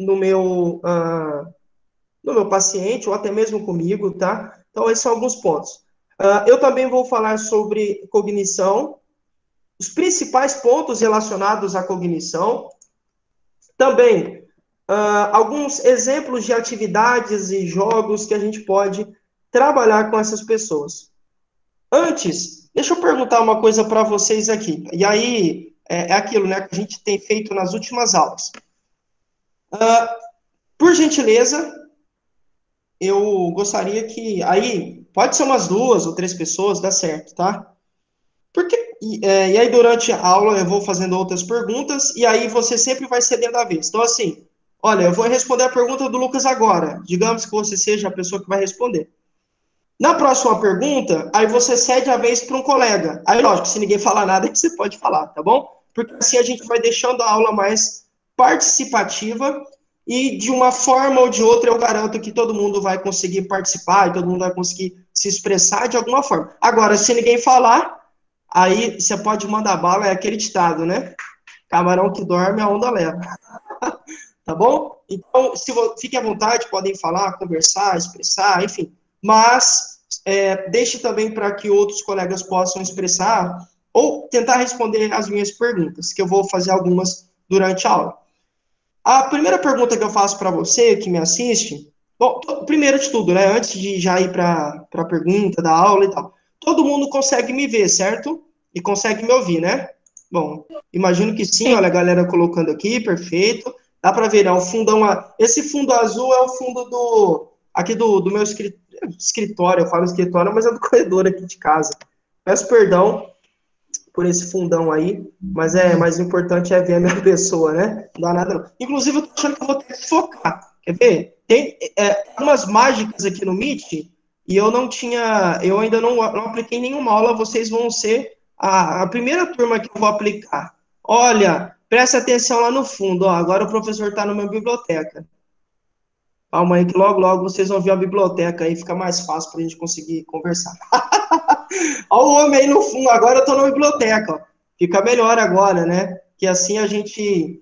no meu, no meu paciente, ou até mesmo comigo, tá? Então, esses são alguns pontos. Eu também vou falar sobre cognição, os principais pontos relacionados à cognição. Também, alguns exemplos de atividades e jogos que a gente pode trabalhar com essas pessoas. Antes, deixa eu perguntar uma coisa para vocês aqui. E aí, é aquilo, né, que a gente tem feito nas últimas aulas. Por gentileza, eu gostaria que. Aí, pode ser umas duas ou três pessoas, dá certo, tá? Porque, e aí, durante a aula, eu vou fazendo outras perguntas, e aí você sempre vai cedendo a vez. Então, assim, olha, eu vou responder a pergunta do Lucas agora. Digamos que você seja a pessoa que vai responder. Na próxima pergunta, aí você cede a vez para um colega. Aí, lógico, se ninguém falar nada, aí você pode falar, tá bom? Porque assim a gente vai deixando a aula mais participativa e de uma forma ou de outra eu garanto que todo mundo vai conseguir participar e todo mundo vai conseguir se expressar de alguma forma. Agora, se ninguém falar, aí você pode mandar bala, é aquele ditado, né? Camarão que dorme, a onda leva. Tá bom? Então, fique à vontade, podem falar, conversar, expressar, enfim. Mas deixe também para que outros colegas possam expressar ou tentar responder as minhas perguntas, que eu vou fazer algumas durante a aula. A primeira pergunta que eu faço para você, que me assiste, bom, primeiro de tudo, né, antes de já ir para a pergunta da aula e tal, todo mundo consegue me ver, certo? E consegue me ouvir, né? Bom, imagino que sim, olha a galera colocando aqui, perfeito. Dá para ver, né, o fundão, esse fundo azul é o fundo aqui do meu escritório, eu falo escritório, mas é do corredor aqui de casa. Peço perdão por esse fundão aí, mas mais importante é ver a minha pessoa, né? Não dá nada não. Inclusive, eu tô achando que eu vou ter que focar. Quer ver? Tem umas mágicas aqui no Meet e eu ainda não apliquei nenhuma aula, vocês vão ser a primeira turma que eu vou aplicar. Olha, presta atenção lá no fundo, ó, agora o professor está numa biblioteca. Calma aí que logo, logo vocês vão ver a biblioteca aí, fica mais fácil para a gente conseguir conversar. Olha o homem aí no fundo, agora eu estou na biblioteca, ó. Fica melhor agora, né? Que assim a gente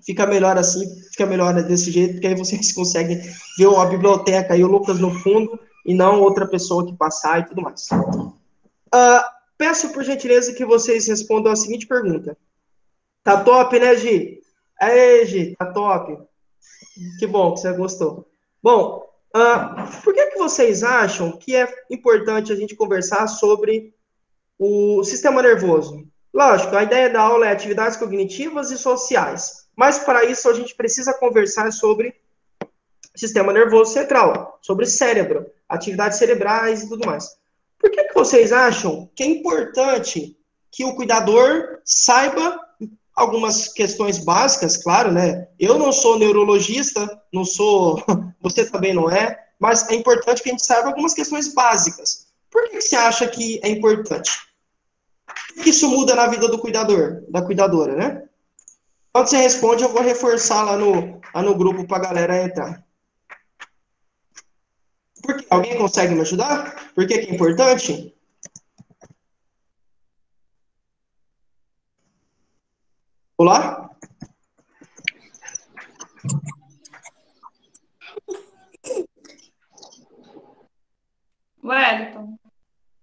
fica melhor assim, fica melhor desse jeito, porque aí vocês conseguem ver a biblioteca e o Lucas no fundo, e não outra pessoa que passar e tudo mais. Peço por gentileza que vocês respondam a seguinte pergunta. Tá top, né, Gi? Aí, Gi, tá top. Que bom que você gostou. Bom, por que vocês acham que é importante a gente conversar sobre o sistema nervoso? Lógico, a ideia da aula é atividades cognitivas e sociais, mas para isso a gente precisa conversar sobre sistema nervoso central, sobre cérebro, atividades cerebrais e tudo mais. Por que vocês acham que é importante que o cuidador saiba algumas questões básicas, claro, né? Eu não sou neurologista, não sou, você também não é, mas é importante que a gente saiba algumas questões básicas. Por que você acha que é importante? O que isso muda na vida do cuidador, da cuidadora, né? Quando você responde, eu vou reforçar lá no grupo para a galera entrar. Por quê? Alguém consegue me ajudar? Por que é importante? Olá? Wellington,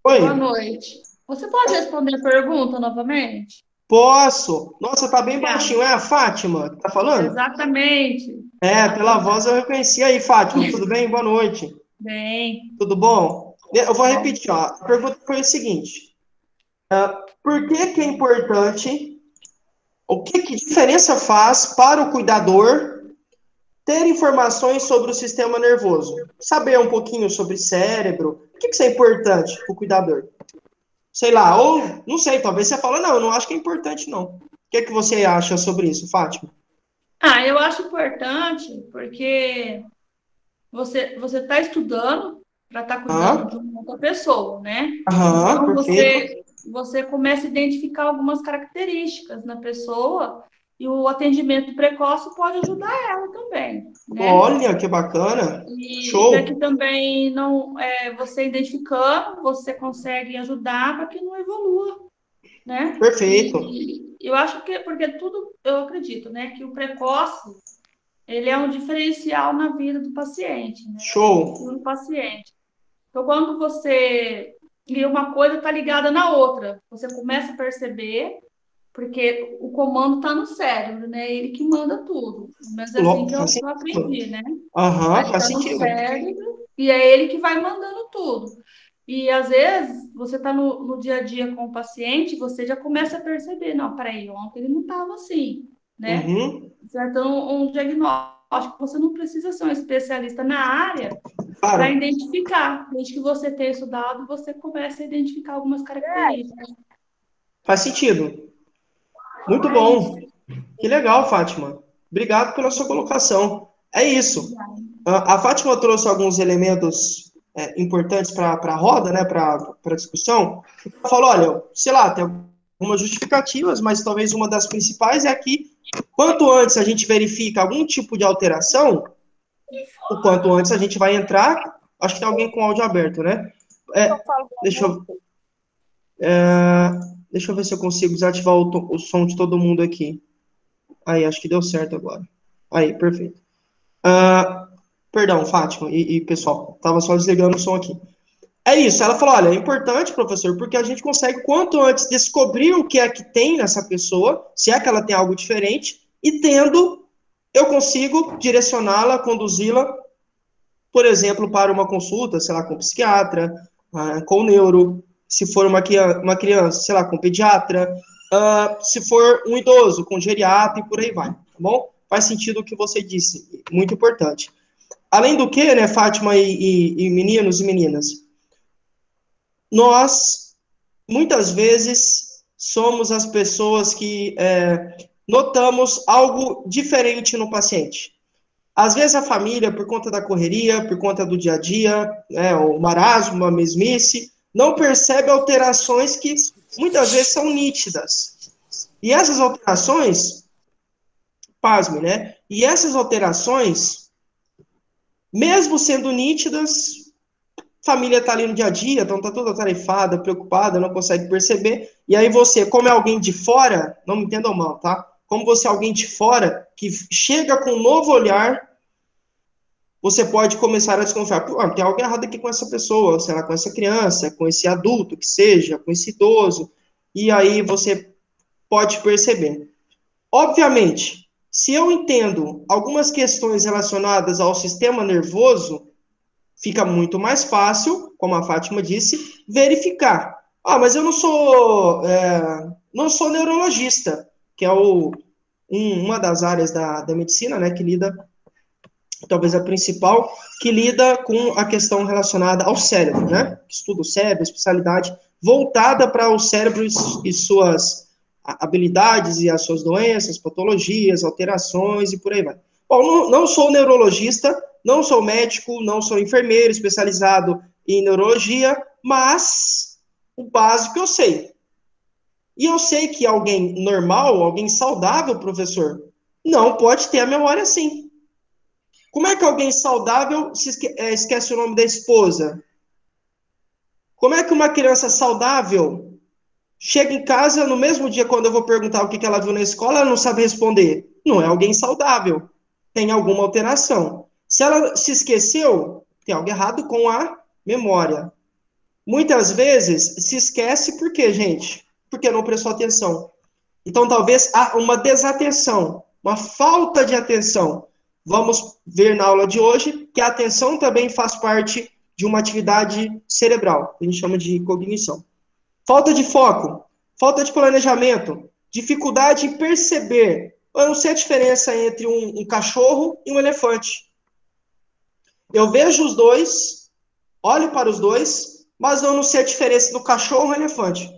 Oi? boa noite. Você pode responder a pergunta novamente? Posso? Nossa, tá bem Obrigada. baixinho. É a Fátima que tá falando? Exatamente. Pela voz Exatamente. eu reconheci. Aí, Fátima, tudo bem? Boa noite. Bem, Tudo bom? Eu vou bom. repetir, ó. A pergunta foi o seguinte: por que é importante, o que diferença faz para o cuidador ter informações sobre o sistema nervoso? Saber um pouquinho sobre cérebro. Por que isso é importante para o cuidador? Sei lá, ou não sei, talvez você fala, não, eu não acho que é importante, não. O que você acha sobre isso, Fátima? Eu acho importante porque você está estudando para estar cuidando Aham, de uma outra pessoa, né? aham, Então perfeito. você começa a identificar algumas características na pessoa e o atendimento precoce pode ajudar ela também, né? Olha, que bacana. E para que Show. também não você identificando, você consegue ajudar para que não evolua, né? Perfeito. E eu acho que porque tudo eu acredito, né, que o precoce Ele é um diferencial na vida do paciente, né? No Show. futuro paciente. Então, quando você... E uma coisa está ligada na outra. Você começa a perceber, porque o comando está no cérebro, né? Ele que manda tudo. Pelo menos é assim que Faz eu sentido. aprendi, né? Aham, Ali faz está no sentido. cérebro e é ele que vai mandando tudo. E às vezes você está no dia a dia com o paciente, você já começa a perceber, não, peraí, ontem ele não estava assim, né? Uhum. Certo? Um diagnóstico. Você não precisa ser um especialista na área para Claro, identificar. Desde que você tenha estudado, você começa a identificar algumas características. faz sentido. Muito É isso. bom. Que legal, Fátima. Obrigado pela sua colocação. É isso. A Fátima trouxe alguns elementos importantes para a roda, né, para a discussão. Ela falou, olha, sei lá, tem algumas justificativas, mas talvez uma das principais é que quanto antes a gente verifica algum tipo de alteração, o quanto antes a gente vai entrar. Acho que tem alguém com o áudio aberto, né? É, deixa eu, deixa eu ver se eu consigo desativar o som de todo mundo aqui. Aí, acho que deu certo agora. Aí, perfeito. Ah, perdão, Fátima e pessoal, tava só desligando o som aqui. É isso, ela falou, olha, é importante, professor, porque a gente consegue quanto antes descobrir o que é que tem nessa pessoa, se é que ela tem algo diferente, e tendo, eu consigo direcioná-la, conduzi-la, por exemplo, para uma consulta, sei lá, com psiquiatra, com neuro, se for uma criança, sei lá, com pediatra, se for um idoso, com geriatra e por aí vai, tá bom? Faz sentido o que você disse, muito importante. Além do que, né, Fátima e meninos e meninas, nós, muitas vezes, somos as pessoas que notamos algo diferente no paciente. Às vezes a família, por conta da correria, por conta do dia a dia, o marasmo, a mesmice, não percebe alterações que muitas vezes são nítidas. E essas alterações, pasme, né? E essas alterações, mesmo sendo nítidas, família está ali no dia a dia, então está toda atarefada, preocupada, não consegue perceber. E aí você, como é alguém de fora, não me entendam mal, tá? Como você é alguém de fora, que chega com um novo olhar, você pode começar a desconfiar. Pô, tem algo errado aqui com essa pessoa, será com essa criança, com esse adulto que seja, com esse idoso. E aí você pode perceber. Obviamente, se eu entendo algumas questões relacionadas ao sistema nervoso, fica muito mais fácil, como a Fátima disse, verificar. Ah, mas eu não sou neurologista, que é uma das áreas da medicina, né, que lida, talvez a principal, que lida com a questão relacionada ao cérebro, né? Estuda o cérebro, especialidade voltada para o cérebro e suas habilidades e as suas doenças, patologias, alterações e por aí vai. Bom, não sou neurologista, não sou médico, não sou enfermeiro especializado em neurologia, mas o básico eu sei. E eu sei que alguém normal, alguém saudável, professor, não pode ter a memória assim. Como é que alguém saudável esquece o nome da esposa? Como é que uma criança saudável chega em casa no mesmo dia, quando eu vou perguntar o que ela viu na escola, ela não sabe responder? Não é alguém saudável. Tem alguma alteração. Se ela se esqueceu, tem algo errado com a memória. Muitas vezes se esquece por quê, gente? Porque não prestou atenção. Então, talvez há uma desatenção, uma falta de atenção. Vamos ver na aula de hoje que a atenção também faz parte de uma atividade cerebral, que a gente chama de cognição. Falta de foco, falta de planejamento, dificuldade em perceber. Eu não sei a diferença entre um cachorro e um elefante. Eu vejo os dois, olho para os dois, mas eu não sei a diferença do cachorro e do elefante.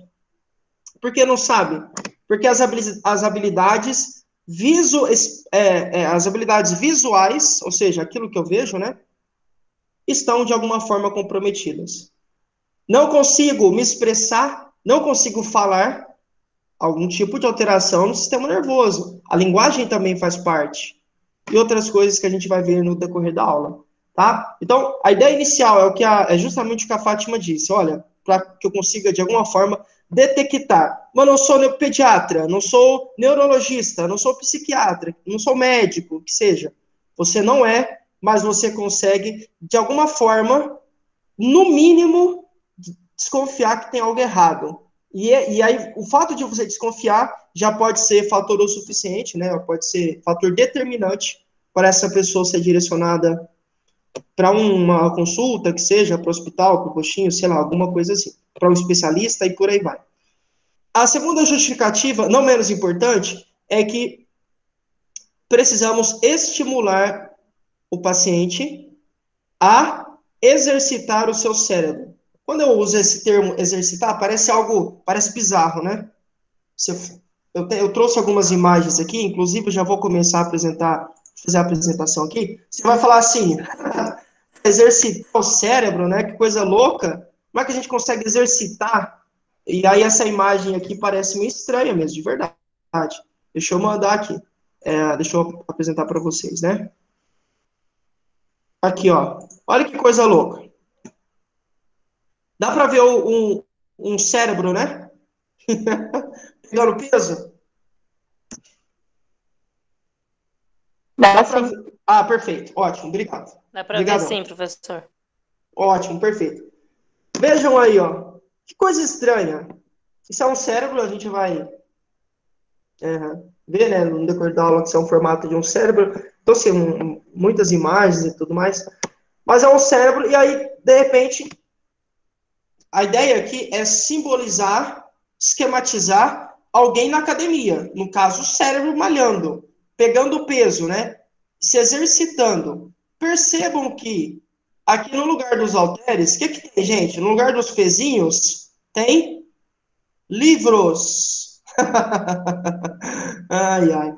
Por que não sabe? Porque as habilidades as habilidades visuais, ou seja, aquilo que eu vejo, né, estão de alguma forma comprometidas. Não consigo me expressar, não consigo falar, algum tipo de alteração no sistema nervoso. A linguagem também faz parte. E outras coisas que a gente vai ver no decorrer da aula, tá? Então, a ideia inicial é justamente o que a Fátima disse. Olha, para que eu consiga, de alguma forma, detectar. Mas não sou pediatra, não sou neurologista, não sou psiquiatra, não sou médico, que seja. Você não é, mas você consegue, de alguma forma, no mínimo, desconfiar que tem algo errado. E aí, o fato de você desconfiar já pode ser fator o suficiente, né? Pode ser fator determinante para essa pessoa ser direcionada para uma consulta, que seja para o hospital, para o postinho, sei lá, alguma coisa assim, para um especialista e por aí vai. A segunda justificativa, não menos importante, é que precisamos estimular o paciente a exercitar o seu cérebro. Quando eu uso esse termo exercitar, parece bizarro, né? Eu trouxe algumas imagens aqui, inclusive já vou começar a fazer a apresentação aqui. Você vai falar assim, exercitar o cérebro, né? Que coisa louca. Como é que a gente consegue exercitar? E aí essa imagem aqui parece meio estranha mesmo, de verdade. Deixa eu mandar aqui. Deixa eu apresentar para vocês, né? Aqui, ó. Olha que coisa louca. Dá para ver um cérebro, né? Pegando peso? Dá Pra sim. ver. Ah, perfeito. Ótimo, obrigado. Dá para ver Obrigadão. sim, professor. Ótimo, perfeito. Vejam aí, ó. Que coisa estranha. Isso é um cérebro, a gente vai ver, né, no decorrer da aula, que isso é um formato de um cérebro. Então, assim, muitas imagens e tudo mais. Mas é um cérebro, e aí, de repente, a ideia aqui é simbolizar, esquematizar alguém na academia. No caso, o cérebro malhando, pegando peso, né? Se exercitando. Percebam que aqui no lugar dos halteres, o que tem, gente? No lugar dos pezinhos, tem livros. Ai, ai.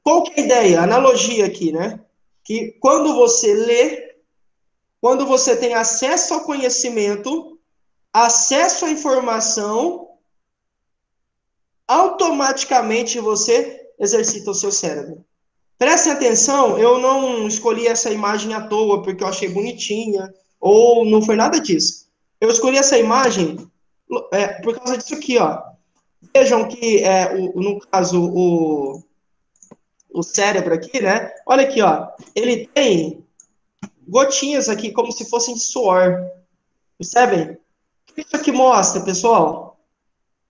Qual que é a ideia? A analogia aqui, né? Que quando você lê, quando você tem acesso ao conhecimento, acesso à informação, automaticamente você exercita o seu cérebro. Prestem atenção, eu não escolhi essa imagem à toa porque eu achei bonitinha, ou não foi nada disso. Eu escolhi essa imagem por causa disso aqui, ó. Vejam que, no caso, o cérebro aqui, né? Olha aqui, ó. Ele tem gotinhas aqui, como se fossem de suor. Percebem? O que isso aqui mostra, pessoal?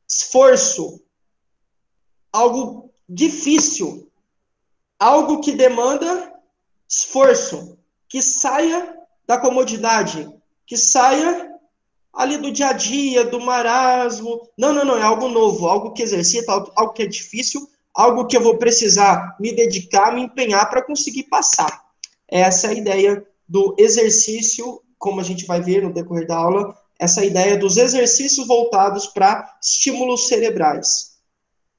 Esforço. Algo difícil. Algo que demanda esforço. Que saia da comodidade. Que saia ali do dia a dia, do marasmo. Não, não, não. É algo novo. Algo que exercita, algo que é difícil. Algo que eu vou precisar me dedicar, me empenhar para conseguir passar. Essa é a ideia do exercício, como a gente vai ver no decorrer da aula, essa ideia dos exercícios voltados para estímulos cerebrais.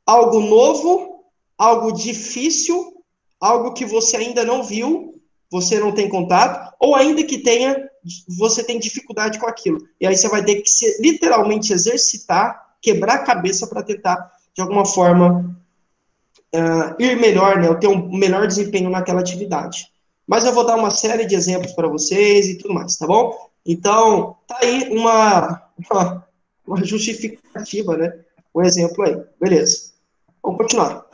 Algo novo, algo difícil, algo que você ainda não viu, você não tem contato, ou ainda que tenha, você tem dificuldade com aquilo. E aí você vai ter que literalmente exercitar, quebrar a cabeça para tentar, de alguma forma, ir melhor, né? Ter um melhor desempenho naquela atividade. Mas eu vou dar uma série de exemplos para vocês e tudo mais, tá bom? Então, tá aí uma justificativa, né? Um exemplo aí. Beleza. Vamos continuar.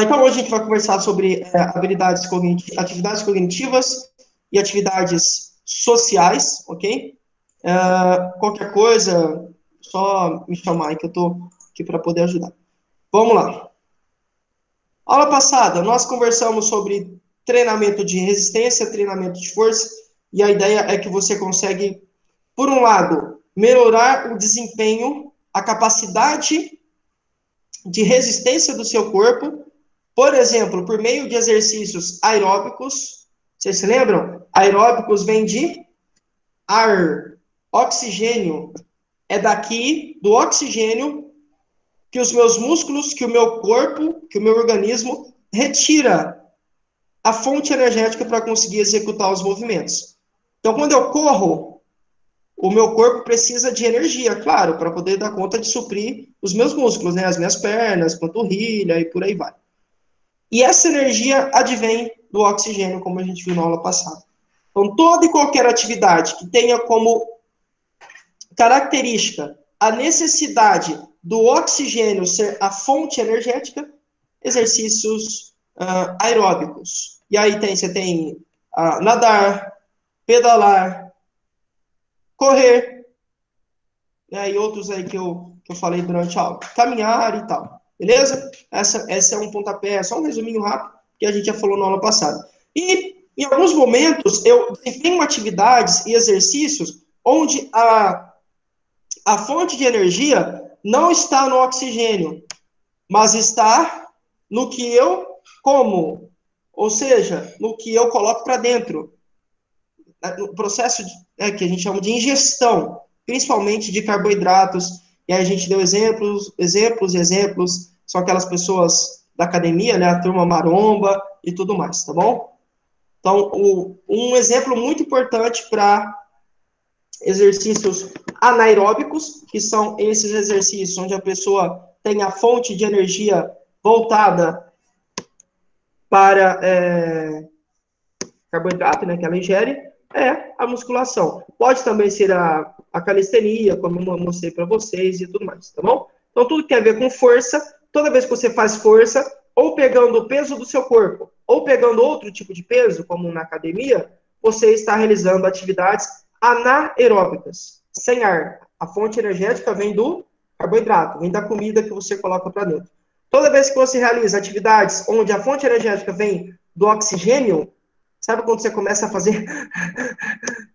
Então, hoje a gente vai conversar sobre atividades cognitivas e atividades sociais, ok? Qualquer coisa, só me chamar aí que eu estou aqui para poder ajudar. Vamos lá. Aula passada, nós conversamos sobre treinamento de resistência, treinamento de força, e a ideia é que você consegue, por um lado, melhorar o desempenho, a capacidade de resistência do seu corpo, por exemplo, por meio de exercícios aeróbicos. Vocês se lembram? Aeróbicos vem de ar, oxigênio. É daqui, do oxigênio, que os meus músculos, que o meu corpo, que o meu organismo retira a fonte energética para conseguir executar os movimentos. Então, quando eu corro, o meu corpo precisa de energia, claro, para poder dar conta de suprir os meus músculos, né? As minhas pernas, panturrilha e por aí vai. E essa energia advém do oxigênio, como a gente viu na aula passada. Então, toda e qualquer atividade que tenha como característica a necessidade do oxigênio ser a fonte energética, exercícios aeróbicos. E aí você tem nadar, pedalar, correr, né, e outros aí que eu falei durante a aula. Caminhar e tal. Beleza? Essa é um pontapé, só um resuminho rápido que a gente já falou na aula passada. E em alguns momentos eu desempenho atividades e exercícios onde a fonte de energia não está no oxigênio, mas está no que eu como, ou seja, no que eu coloco para dentro. No processo que a gente chama de ingestão, principalmente de carboidratos. E aí a gente deu exemplos, são aquelas pessoas da academia, né, a turma maromba e tudo mais, tá bom? Então, um exemplo muito importante para exercícios anaeróbicos, que são esses exercícios onde a pessoa tem a fonte de energia voltada para carboidrato, né, que ela ingere, é a musculação. Pode também ser a calistenia, como eu mostrei para vocês e tudo mais, tá bom? Então, tudo que tem a ver com força, toda vez que você faz força, ou pegando o peso do seu corpo, ou pegando outro tipo de peso, como na academia, você está realizando atividades anaeróbicas, sem ar. A fonte energética vem do carboidrato, vem da comida que você coloca para dentro. Toda vez que você realiza atividades onde a fonte energética vem do oxigênio, sabe quando você começa a fazer,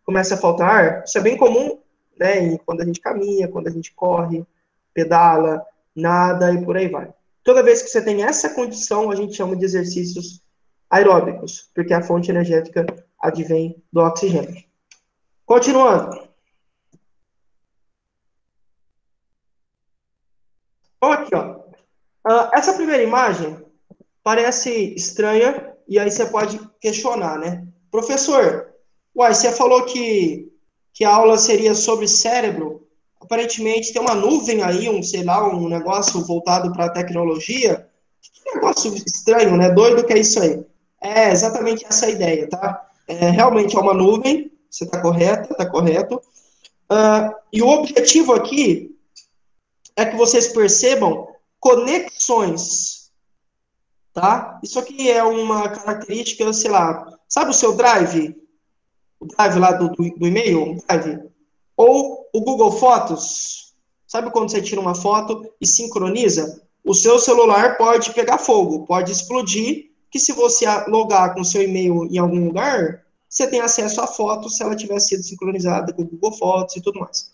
começa a faltar ar? Isso é bem comum, né? Quando a gente caminha, quando a gente corre, pedala, nada e por aí vai. Toda vez que você tem essa condição, a gente chama de exercícios aeróbicos, porque a fonte energética advém do oxigênio. Continuando. Então, aqui, ó. Essa primeira imagem parece estranha, e aí você pode questionar, né? Professor, você falou que a aula seria sobre cérebro. Aparentemente tem uma nuvem aí, sei lá, um negócio voltado para a tecnologia. Que negócio estranho, né? Doido que é isso aí. É exatamente essa a ideia, tá? Realmente é uma nuvem, você está correto, está correto. E o objetivo aqui é que vocês percebam conexões, tá? Isso aqui é uma característica, sei lá, sabe o seu Drive? O Drive lá do e-mail, o Drive? Ou o Google Fotos? Sabe quando você tira uma foto e sincroniza? O seu celular pode pegar fogo, pode explodir, que se você logar com o seu e-mail em algum lugar, você tem acesso à foto se ela tiver sido sincronizada com o Google Fotos e tudo mais.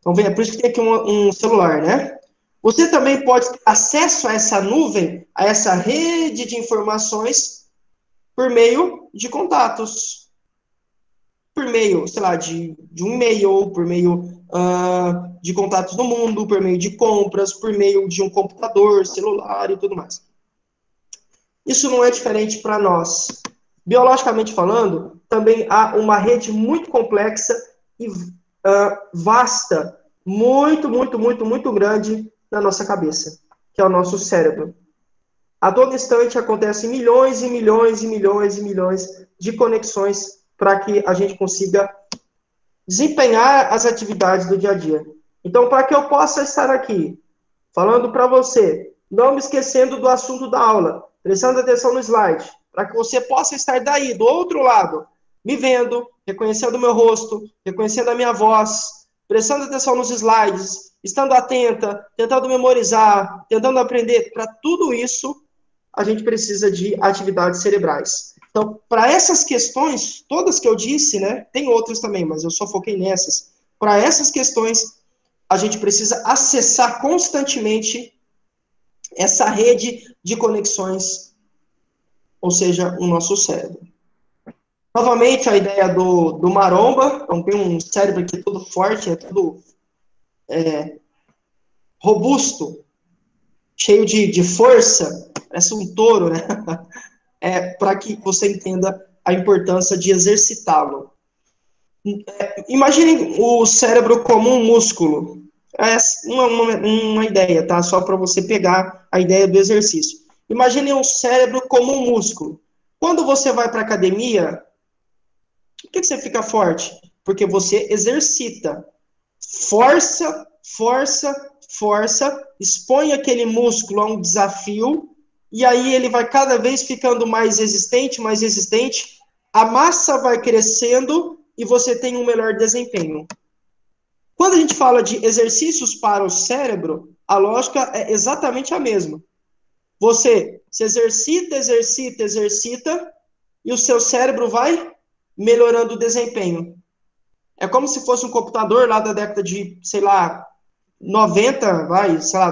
Então, é por isso que tem aqui um celular, né? Você também pode ter acesso a essa nuvem, a essa rede de informações, por meio de contatos. Por meio, sei lá, de um e-mail, por meio de contatos no mundo, por meio de compras, por meio de um computador, celular e tudo mais. Isso não é diferente para nós. Biologicamente falando, também há uma rede muito complexa e vasta, muito, muito, muito, muito grande na nossa cabeça, que é o nosso cérebro. A todo instante acontecem milhões e milhões e milhões e milhões de conexões para que a gente consiga desempenhar as atividades do dia a dia. Então, para que eu possa estar aqui falando para você, não me esquecendo do assunto da aula, prestando atenção no slide, para que você possa estar daí, do outro lado, me vendo, reconhecendo o meu rosto, reconhecendo a minha voz, prestando atenção nos slides, estando atenta, tentando memorizar, tentando aprender. Para tudo isso, a gente precisa de atividades cerebrais. Então, para essas questões, todas que eu disse, né, tem outras também, mas eu só foquei nessas. Para essas questões, a gente precisa acessar constantemente essa rede de conexões, ou seja, o nosso cérebro. Novamente, a ideia do maromba, então tem um cérebro que é todo forte, é todo robusto, cheio de força, parece um touro, né? Para que você entenda a importância de exercitá-lo. Imagine o cérebro como um músculo. É uma ideia, tá? Só para você pegar a ideia do exercício. Imagine o cérebro como um músculo. Quando você vai para a academia, por que você fica forte? Porque você exercita. Força, força, força, expõe aquele músculo a um desafio e aí ele vai cada vez ficando mais resistente, a massa vai crescendo e você tem um melhor desempenho. Quando a gente fala de exercícios para o cérebro, a lógica é exatamente a mesma. Você se exercita, e o seu cérebro vai melhorando o desempenho. É como se fosse um computador lá da década de, sei lá, 90,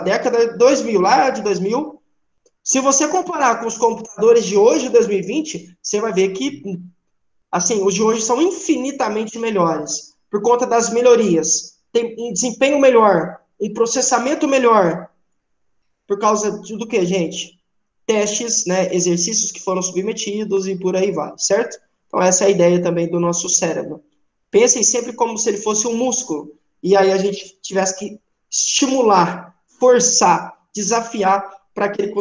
década de 2000, lá de 2000. Se você comparar com os computadores de hoje, 2020, você vai ver que, assim, os de hoje são infinitamente melhores, por conta das melhorias. Tem um desempenho melhor, um processamento melhor, por causa do que, gente? Testes, né, exercícios que foram submetidos e por aí vai, certo? Então, essa é a ideia também do nosso cérebro. Pensem sempre como se ele fosse um músculo, e aí a gente tivesse que estimular, forçar, desafiar para que ele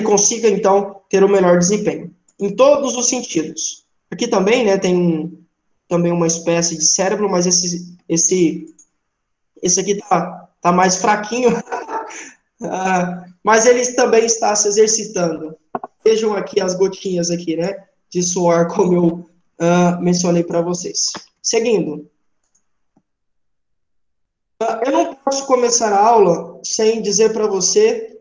consiga, então, ter o melhor desempenho. Em todos os sentidos. Aqui também, né, tem também uma espécie de cérebro, mas esse aqui tá mais fraquinho, mas ele também está se exercitando. Vejam aqui as gotinhas aqui, né, de suor, como eu mencionei para vocês. Seguindo. Eu não posso começar a aula sem dizer para você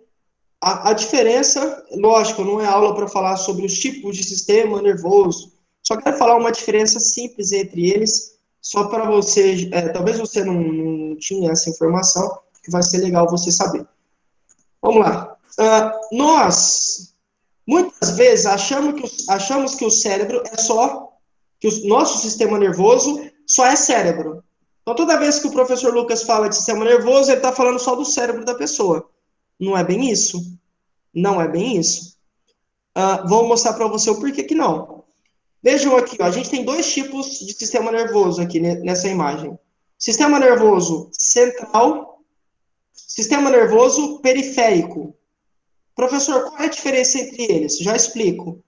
a diferença. Lógico, não é aula para falar sobre os tipos de sistema nervoso. Só quero falar uma diferença simples entre eles, só para você, talvez você não tinha essa informação, que vai ser legal você saber. Vamos lá. Nós, muitas vezes, achamos que o cérebro é só, que o nosso sistema nervoso só é cérebro. Então, toda vez que o professor Lucas fala de sistema nervoso, ele está falando só do cérebro da pessoa. Não é bem isso. Não é bem isso. Vou mostrar para você o porquê que não. Vejam aqui, ó, a gente tem dois tipos de sistema nervoso aqui nessa imagem. Sistema nervoso central, sistema nervoso periférico. Professor, qual é a diferença entre eles? Já explico.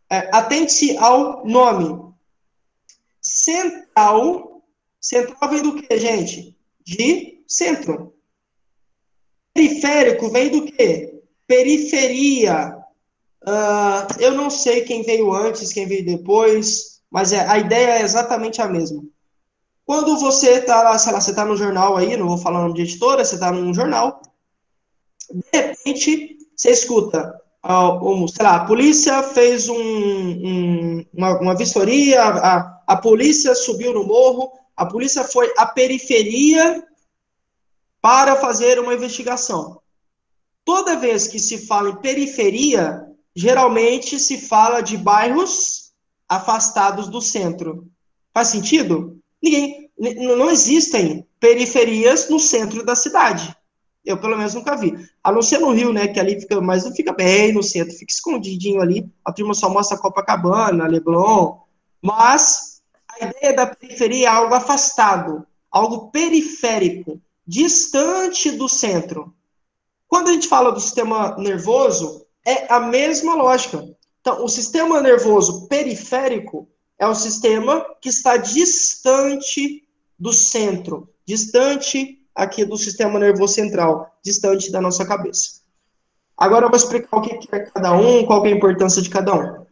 Atente-se ao nome. Central vem do que, gente? De centro. Periférico vem do que? Periferia. Eu não sei quem veio antes, quem veio depois, mas a ideia é exatamente a mesma. Quando você está lá, sei lá, você está no jornal aí, não vou falar o nome de editora, você está num jornal, de repente, você escuta, sei lá, a polícia fez uma vistoria, a polícia subiu no morro, a polícia foi à periferia para fazer uma investigação. Toda vez que se fala em periferia, geralmente se fala de bairros afastados do centro. Faz sentido? Não existem periferias no centro da cidade. Eu, pelo menos, nunca vi. A não ser no Rio, né, que ali fica, mas não fica bem no centro, fica escondidinho ali. A turma só mostra Copacabana, Leblon. Mas a ideia da periferia é algo afastado, algo periférico, distante do centro. Quando a gente fala do sistema nervoso, é a mesma lógica. Então, o sistema nervoso periférico é o sistema que está distante do centro, distante aqui do sistema nervoso central, distante da nossa cabeça. Agora eu vou explicar o que é cada um, qual é a importância de cada um.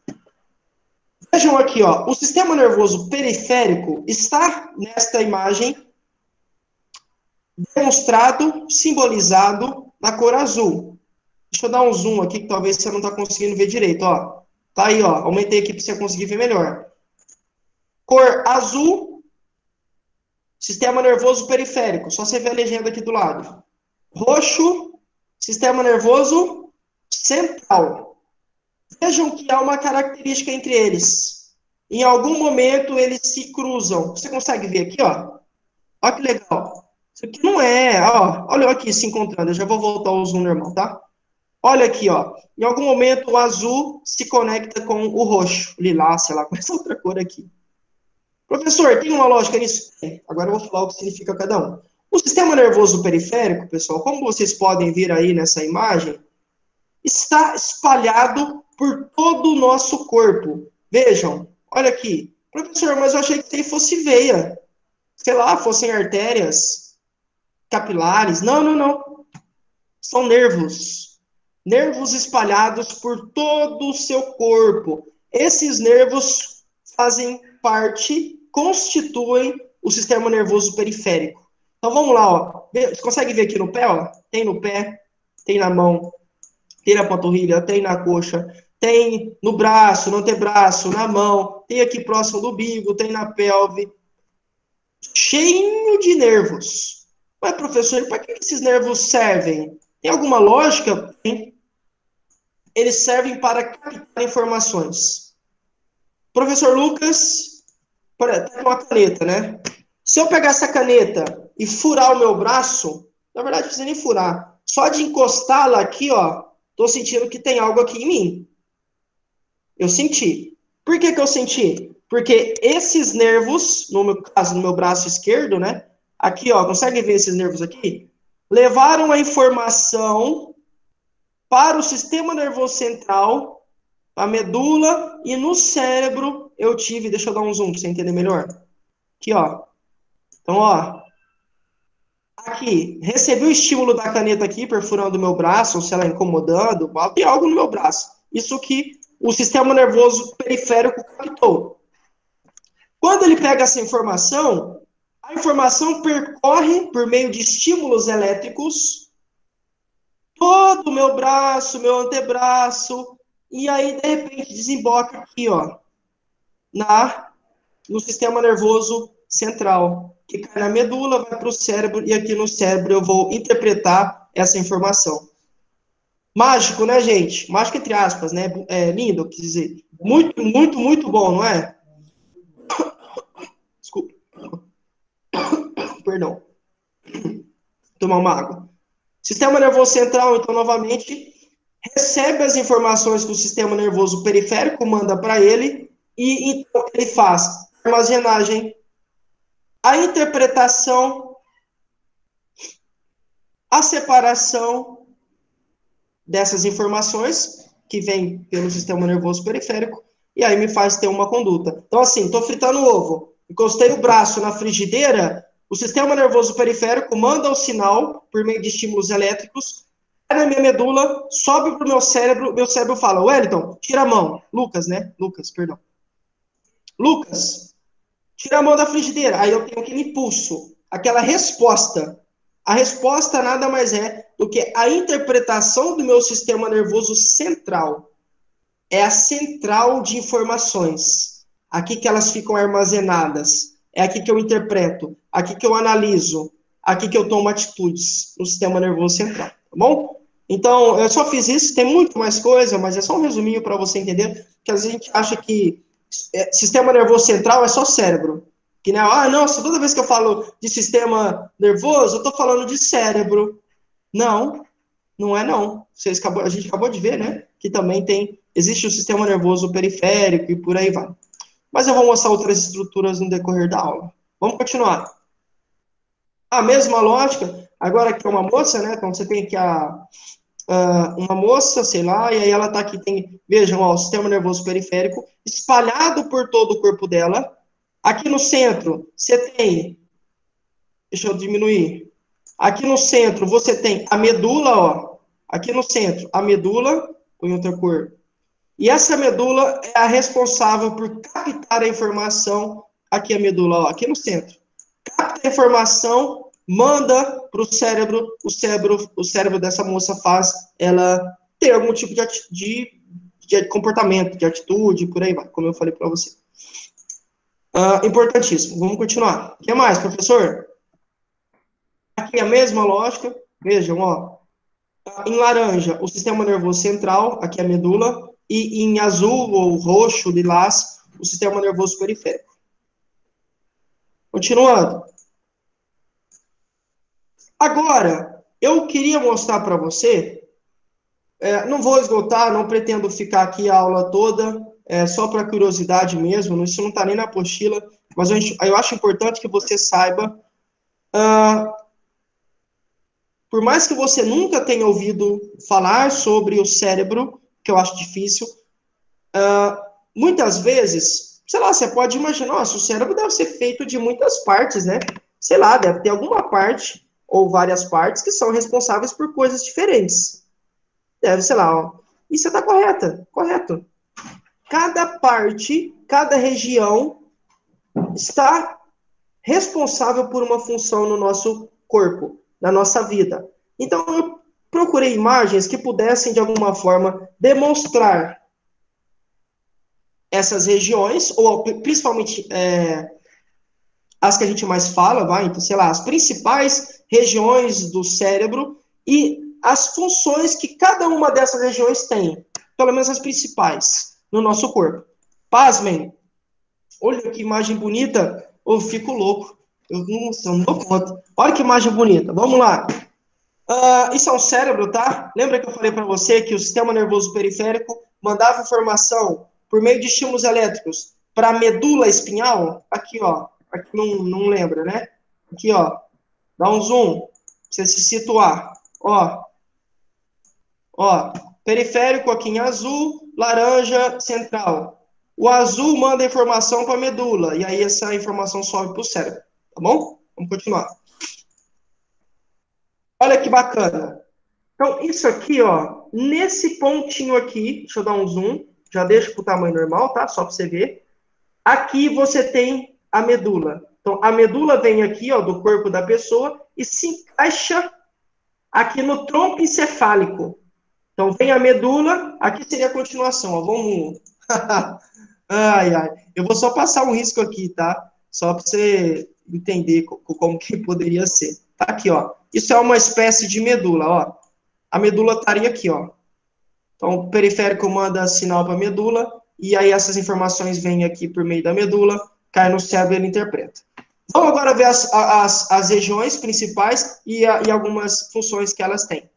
Vejam aqui, ó, o sistema nervoso periférico está nesta imagem demonstrado, simbolizado na cor azul. Deixa eu dar um zoom aqui, que talvez você não está conseguindo ver direito, ó. Tá aí, ó, aumentei aqui para você conseguir ver melhor. Cor azul, sistema nervoso periférico, só você ver a legenda aqui do lado. Roxo, sistema nervoso central. Vejam que há uma característica entre eles. Em algum momento eles se cruzam. Você consegue ver aqui, ó? Olha que legal. Isso aqui não é, ó, olha aqui se encontrando. Eu já vou voltar ao zoom normal, tá? Olha aqui, ó. Em algum momento o azul se conecta com o roxo, lilás, sei lá, com essa outra cor aqui. Professor, tem uma lógica nisso? Agora eu vou falar o que significa cada um. O sistema nervoso periférico, pessoal, como vocês podem ver aí nessa imagem, está espalhado por todo o nosso corpo. Vejam, olha aqui. Professor, mas eu achei que fosse veia. Sei lá, fossem artérias capilares. Não. São nervos. nervos espalhados por todo o seu corpo. Esses nervos fazem parte, constituem o sistema nervoso periférico. Então vamos lá, ó. Você consegue ver aqui no pé, ó? Tem no pé, tem na mão, tem na panturrilha, tem na coxa, tem no braço, no antebraço, na mão, tem aqui próximo do umbigo, tem na pelve. Cheio de nervos. Mas, professor, para que esses nervos servem? Tem alguma lógica? Tem. Eles servem para captar informações. Professor Lucas, tem uma caneta, né? Se eu pegar essa caneta e furar o meu braço, na verdade, não precisa nem furar. Só de encostá-la aqui, ó, tô sentindo que tem algo aqui em mim. Eu senti. Por que eu senti? Porque esses nervos, no meu caso, no meu braço esquerdo, né? Aqui, ó, consegue ver esses nervos aqui? Levaram a informação para o sistema nervoso central, a medula, e no cérebro eu tive, deixa eu dar um zoom para você entender melhor. Aqui, ó. Então, ó. Aqui, recebi o estímulo da caneta aqui, perfurando o meu braço, ou sei lá, incomodando, tem algo no meu braço. Isso que o sistema nervoso periférico captou. Quando ele pega essa informação, a informação percorre, por meio de estímulos elétricos, todo o meu braço, meu antebraço, e aí, de repente, desemboca aqui, ó, no sistema nervoso central, que cai na medula, vai para o cérebro, e aqui no cérebro eu vou interpretar essa informação. Mágico, né, gente? Mágico entre aspas, né? É lindo, quer dizer. Muito, muito, muito bom, não é? Desculpa. Perdão. Tomar uma água. Sistema nervoso central, então, novamente, recebe as informações que o sistema nervoso periférico manda para ele, e então ele faz a armazenagem, a interpretação, a separação dessas informações que vêm pelo sistema nervoso periférico, e aí me faz ter uma conduta. Então, assim, estou fritando ovo, encostei o braço na frigideira, o sistema nervoso periférico manda o sinal, por meio de estímulos elétricos, vai na minha medula, sobe para o meu cérebro fala, Wellington, tira a mão. Lucas, né? Lucas, perdão. Lucas, tira a mão da frigideira. Aí eu tenho aquele impulso, aquela resposta. A resposta nada mais é do que a interpretação do meu sistema nervoso central. É a central de informações. Aqui que elas ficam armazenadas. É aqui que eu interpreto. Aqui que eu analiso. Aqui que eu tomo atitudes no sistema nervoso central. Tá bom? Então, eu só fiz isso. Tem muito mais coisa, mas é só um resuminho para você entender. Que às vezes a gente acha que sistema nervoso central é só cérebro. Que, né? Ah, nossa, toda vez que eu falo de sistema nervoso, eu estou falando de cérebro. Não, não é não. A gente acabou de ver, né? Que também existe o sistema nervoso periférico e por aí vai. Mas eu vou mostrar outras estruturas no decorrer da aula. Vamos continuar. A mesma lógica, agora que é uma moça, né? Então você tem aqui uma moça, sei lá, e aí ela tá aqui, vejam, ó, o sistema nervoso periférico espalhado por todo o corpo dela. Aqui no centro, você tem, deixa eu diminuir, aqui no centro você tem a medula, ó, aqui no centro, a medula, põe outra cor, e essa medula é a responsável por captar a informação, aqui a medula, ó, aqui no centro, capta a informação, manda para o cérebro dessa moça faz ela ter algum tipo de comportamento, de atitude, por aí vai, como eu falei para você. Importantíssimo. Vamos continuar. O que mais, professor? Aqui a mesma lógica. Vejam, ó. Em laranja, o sistema nervoso central, aqui a medula, e em azul ou roxo, lilás, o sistema nervoso periférico. Continuando. Agora, eu queria mostrar para você, não vou esgotar, não pretendo ficar aqui a aula toda, só para curiosidade mesmo, isso não está nem na apostila, mas eu acho importante que você saiba, por mais que você nunca tenha ouvido falar sobre o cérebro, que eu acho difícil, muitas vezes, sei lá, você pode imaginar, nossa, o cérebro deve ser feito de muitas partes, né? Sei lá, deve ter alguma parte, ou várias partes, que são responsáveis por coisas diferentes. Deve, sei lá, ó. E você está correta, correto. Cada parte, cada região está responsável por uma função no nosso corpo, na nossa vida. Então, eu procurei imagens que pudessem, de alguma forma, demonstrar essas regiões, ou principalmente as que a gente mais fala, vai, então, sei lá, as principais regiões do cérebro e as funções que cada uma dessas regiões tem, pelo menos as principais, no nosso corpo. Pasmem, olha que imagem bonita, eu fico louco, eu não dou conta. Olha que imagem bonita, vamos lá. Isso é um cérebro, tá? Lembra que eu falei para você que o sistema nervoso periférico mandava informação por meio de estímulos elétricos para a medula espinhal? Aqui, ó. Aqui não lembra, né? Aqui, ó. Dá um zoom. Pra você se situar. Ó. Ó. Periférico aqui em azul, laranja, central. O azul manda informação para a medula. E aí essa informação sobe para o cérebro. Tá bom? Vamos continuar. Olha que bacana. Então, isso aqui, ó, nesse pontinho aqui, deixa eu dar um zoom, já deixa para o tamanho normal, tá? Só para você ver. Aqui você tem a medula. Então, a medula vem aqui, ó, do corpo da pessoa e se encaixa aqui no tronco encefálico. Então, vem a medula, aqui seria a continuação, ó, vamos... Ai, ai. Eu vou só passar um risco aqui, tá? Só para você entender como que poderia ser. Tá aqui, ó. Isso é uma espécie de medula, ó. A medula estaria aqui, ó. Então, o periférico manda sinal para a medula, e aí essas informações vêm aqui por meio da medula, cai no cérebro e ele interpreta. Vamos agora ver as regiões principais e algumas funções que elas têm.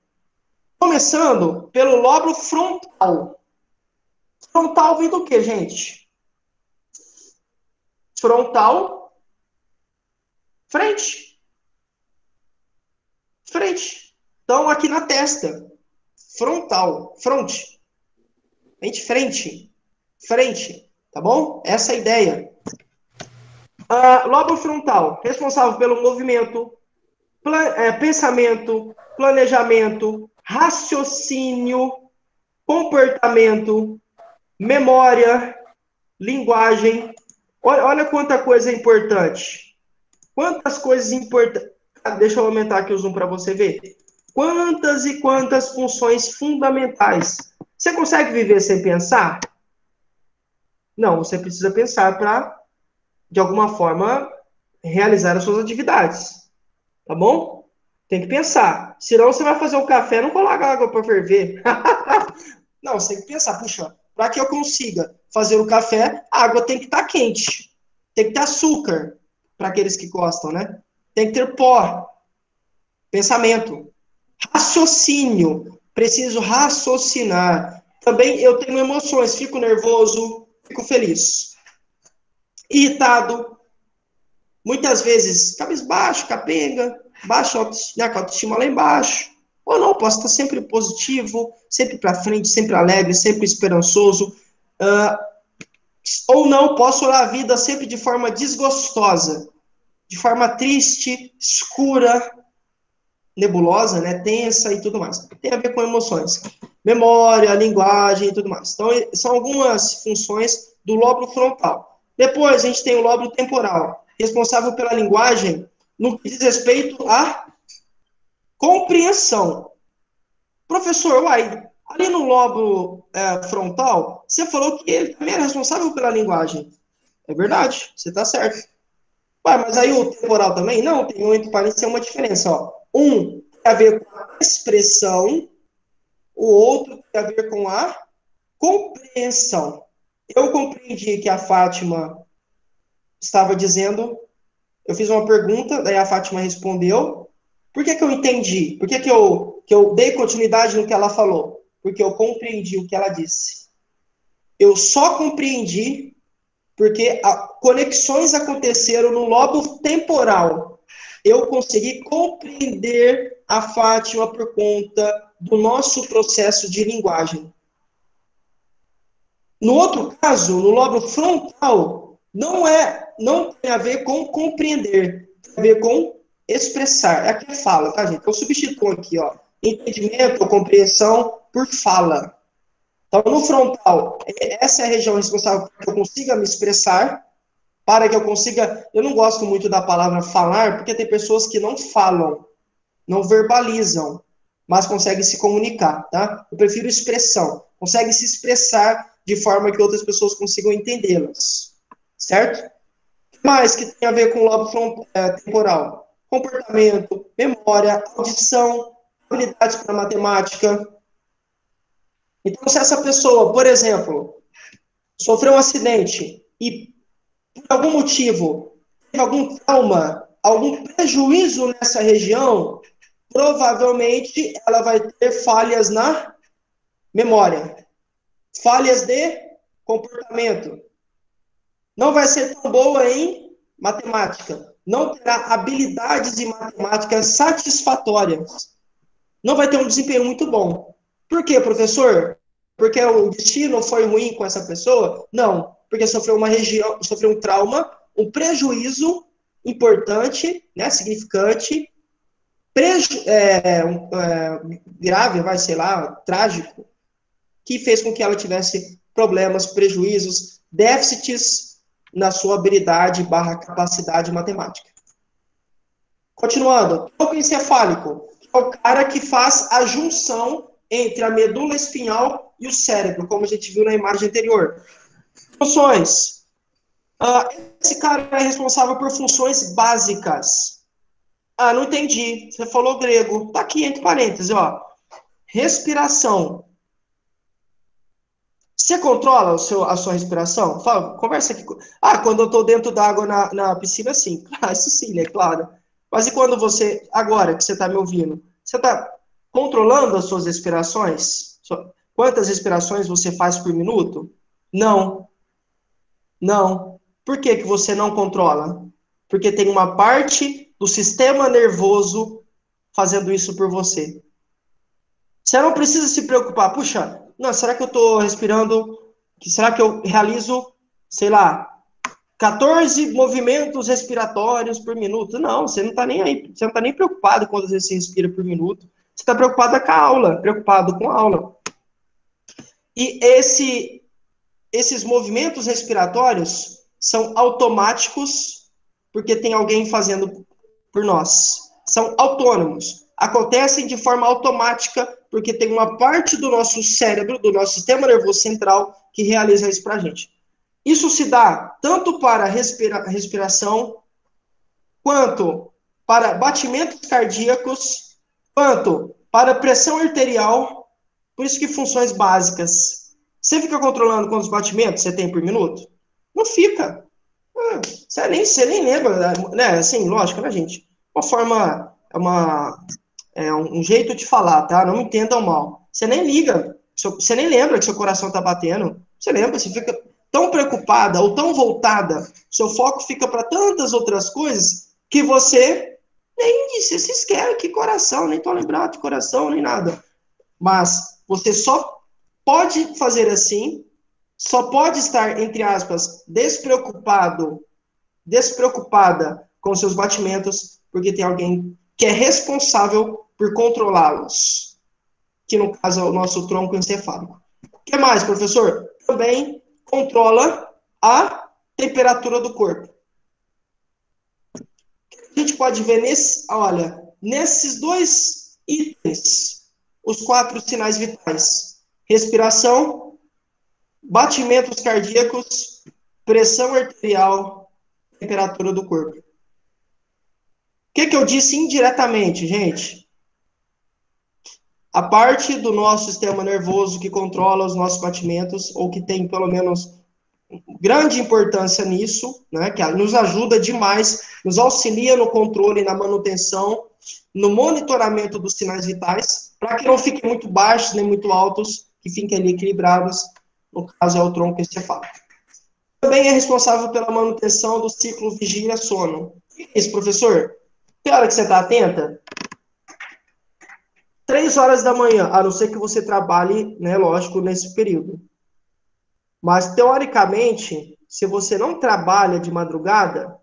Começando pelo lóbulo frontal. Frontal vem do quê, gente? Frontal, frente. Frente. Então, aqui na testa. Frontal, fronte. Frente, tá bom? Essa é a ideia. Lóbulo frontal, responsável pelo movimento, pensamento, planejamento, raciocínio, comportamento, memória, linguagem. Olha quanta coisa importante. Quantas coisas importantes. Deixa eu aumentar aqui o zoom para você ver. Quantas e quantas funções fundamentais. Você consegue viver sem pensar? Não, você precisa pensar para, de alguma forma, realizar as suas atividades. Tá bom? Tem que pensar. Senão você vai fazer o café, não coloca água para ferver. Não, você tem que pensar, puxa, para que eu consiga fazer o café, a água tem que estar quente. Tem que ter açúcar, para aqueles que gostam, né? Tem que ter pó. Pensamento. Raciocínio. Preciso raciocinar. Também eu tenho emoções. Fico nervoso, fico feliz. Irritado. Muitas vezes, cabisbaixo, capenga, baixa autoestima lá embaixo. Ou não, posso estar sempre positivo, sempre para frente, sempre alegre, sempre esperançoso. Ou não, posso olhar a vida sempre de forma desgostosa, de forma triste, escura, nebulosa, né, tensa e tudo mais. Tem a ver com emoções. Memória, linguagem e tudo mais. Então, são algumas funções do lóbulo frontal. Depois, a gente tem o lóbulo temporal, responsável pela linguagem no que diz respeito à compreensão. Professor, ali no lóbulo frontal, você falou que ele também é responsável pela linguagem. É verdade, você está certo. Mas aí o temporal também? Não, parece ser uma diferença. Ó. Um tem a ver com a expressão, o outro tem a ver com a compreensão. Eu compreendi que a Fátima estava dizendo, eu fiz uma pergunta, daí a Fátima respondeu. Por que eu entendi? Por que eu dei continuidade no que ela falou? Porque eu compreendi o que ela disse. Eu só compreendi porque conexões aconteceram no lóbulo temporal. Eu consegui compreender a Fátima por conta do nosso processo de linguagem. No outro caso, no lóbulo frontal, não tem a ver com compreender, tem a ver com expressar. É a que fala, tá, gente? Eu substituo aqui, ó. entendimento ou compreensão por fala. Então, no frontal, essa é a região responsável para que eu consiga me expressar, para que eu consiga... Eu não gosto muito da palavra falar, porque tem pessoas que não falam, não verbalizam, mas conseguem se comunicar, tá? Eu prefiro expressão. Conseguem se expressar de forma que outras pessoas consigam entendê-las, certo? O que mais que tem a ver com o lobo temporal? Comportamento, memória, audição, habilidades para matemática. Então, se essa pessoa, por exemplo, sofreu um acidente e, por algum motivo, teve algum trauma, algum prejuízo nessa região, provavelmente ela vai ter falhas na memória, falhas de comportamento. Não vai ser tão boa em matemática. Não terá habilidades em matemática satisfatórias. Não vai ter um desempenho muito bom. Por quê, professor? Porque o destino foi ruim com essa pessoa? Não, porque sofreu um trauma, um prejuízo importante, né, significante, grave, sei lá, trágico, que fez com que ela tivesse problemas, prejuízos, déficits na sua habilidade / capacidade matemática. Continuando, tronco encefálico é o cara que faz a junção entre a medula espinhal e o cérebro, como a gente viu na imagem anterior. Funções. Esse cara é responsável por funções básicas. Não entendi. Você falou grego. Tá aqui entre parênteses, ó. Respiração. Você controla a sua respiração? Fala, conversa aqui. Quando eu estou dentro d'água na piscina, sim. Isso sim, é claro. Mas e quando você, agora que você está me ouvindo, você está controlando as suas respirações? Quantas respirações você faz por minuto? Não. Não. Por que que você não controla? Porque tem uma parte do sistema nervoso fazendo isso por você. Você não precisa se preocupar. Puxa, não, será que eu estou respirando? Será que eu realizo, sei lá, 14 movimentos respiratórios por minuto? Não, você não está nem aí. Você não está nem preocupado quantas vezes você respira por minuto. Você está preocupado com a aula, preocupado com a aula. E esses movimentos respiratórios são automáticos, porque tem alguém fazendo por nós. São autônomos. Acontecem de forma automática, porque tem uma parte do nosso cérebro, do nosso sistema nervoso central, que realiza isso para a gente. Isso se dá tanto para respiração, quanto para batimentos cardíacos, quanto para pressão arterial. Por isso que funções básicas. Você fica controlando quantos batimentos você tem por minuto? Não fica. Você nem lembra, né? Assim, lógico, né, gente? Uma forma, um jeito de falar, tá? Não me entendam mal. Você nem liga, você nem lembra que seu coração tá batendo. Você lembra, você fica tão preocupada ou tão voltada, seu foco fica para tantas outras coisas que você nem se esquece que coração, nem tô lembrado de coração, nem nada. Mas você só pode fazer assim, só pode estar, entre aspas, despreocupada com seus batimentos, porque tem alguém que é responsável por controlá-los, que no caso é o nosso tronco encefálico. O que mais, professor? Também controla a temperatura do corpo. A gente pode ver nesses dois itens, os 4 sinais vitais: respiração, batimentos cardíacos, pressão arterial, temperatura do corpo. O que eu disse indiretamente, gente? A parte do nosso sistema nervoso que controla os nossos batimentos, ou que tem pelo menos grande importância nisso, né, que nos ajuda demais, nos auxilia no controle, na manutenção, no monitoramento dos sinais vitais, para que não fiquem muito baixos nem muito altos, que fiquem ali equilibrados, no caso é o tronco encefálico. Também é responsável pela manutenção do ciclo vigília-sono. O que é isso, professor? Que hora que você está atenta? 3 horas da manhã, a não ser que você trabalhe, né, lógico, nesse período. Mas, teoricamente, se você não trabalha de madrugada,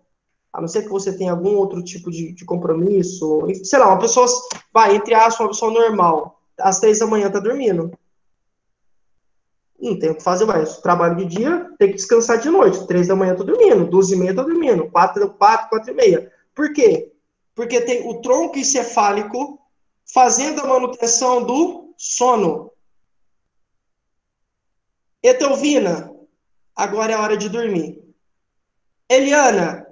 A não ser que você tenha algum outro tipo de compromisso, sei lá, uma pessoa, vai, entre aspas, uma pessoa normal, às 3 da manhã tá dormindo. Não tem o que fazer mais. Trabalho de dia, tem que descansar de noite. 3 da manhã tô dormindo, 2h30 tô dormindo, 4h30. Por quê? Porque tem o tronco encefálico fazendo a manutenção do sono. Etelvina, agora é hora de dormir. Eliana,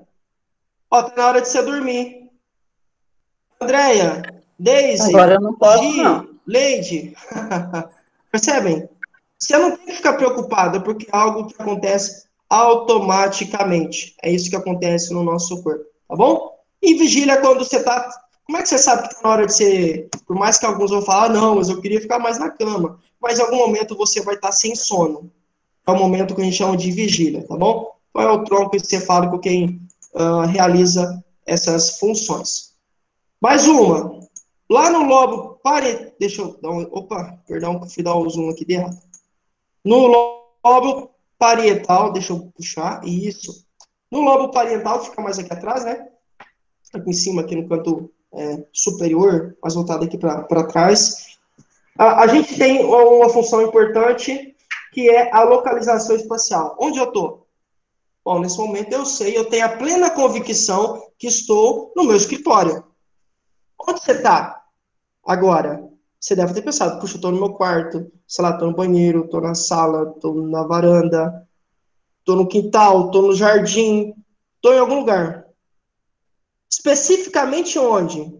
ó, tá na hora de você dormir. Andréia, Daisy, Agora eu não posso, não. Gi, Leide. Percebem? Você não tem que ficar preocupada, porque é algo que acontece automaticamente. É isso que acontece no nosso corpo, tá bom? E vigília quando você tá. Como é que você sabe que tá na hora de ser. Por mais que alguns vão falar, não, mas eu queria ficar mais na cama. Mas em algum momento você vai estar sem sono. É o momento que a gente chama de vigília, tá bom? Então é o tronco encefálico quem realiza essas funções. Mais uma. Lá no lobo parietal. Deixa eu dar um. Opa, perdão, fui dar um zoom aqui de errado. No lobo parietal, deixa eu puxar, isso. No lobo parietal, fica mais aqui atrás, né? Aqui em cima, aqui no canto superior, mais voltado aqui para trás. A gente tem uma função importante, que é a localização espacial. Onde eu estou? Bom, nesse momento eu sei, eu tenho a plena convicção que estou no meu escritório. Onde você está agora? Você deve ter pensado, puxa, eu tô no meu quarto, sei lá, tô no banheiro, tô na sala, tô na varanda, tô no quintal, tô no jardim, tô em algum lugar. Especificamente onde?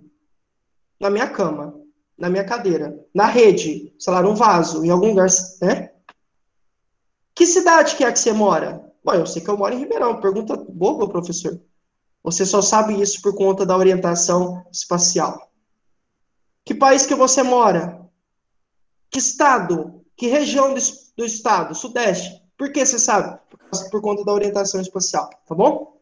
Na minha cama, na minha cadeira, na rede, sei lá, num vaso, em algum lugar, né? Que cidade que é que você mora? Bom, eu sei que eu moro em Ribeirão, pergunta boba, professor. Você só sabe isso por conta da orientação espacial. Que país que você mora? Que estado? Que região do estado? Sudeste. Por que você sabe? Por conta da orientação espacial, tá bom?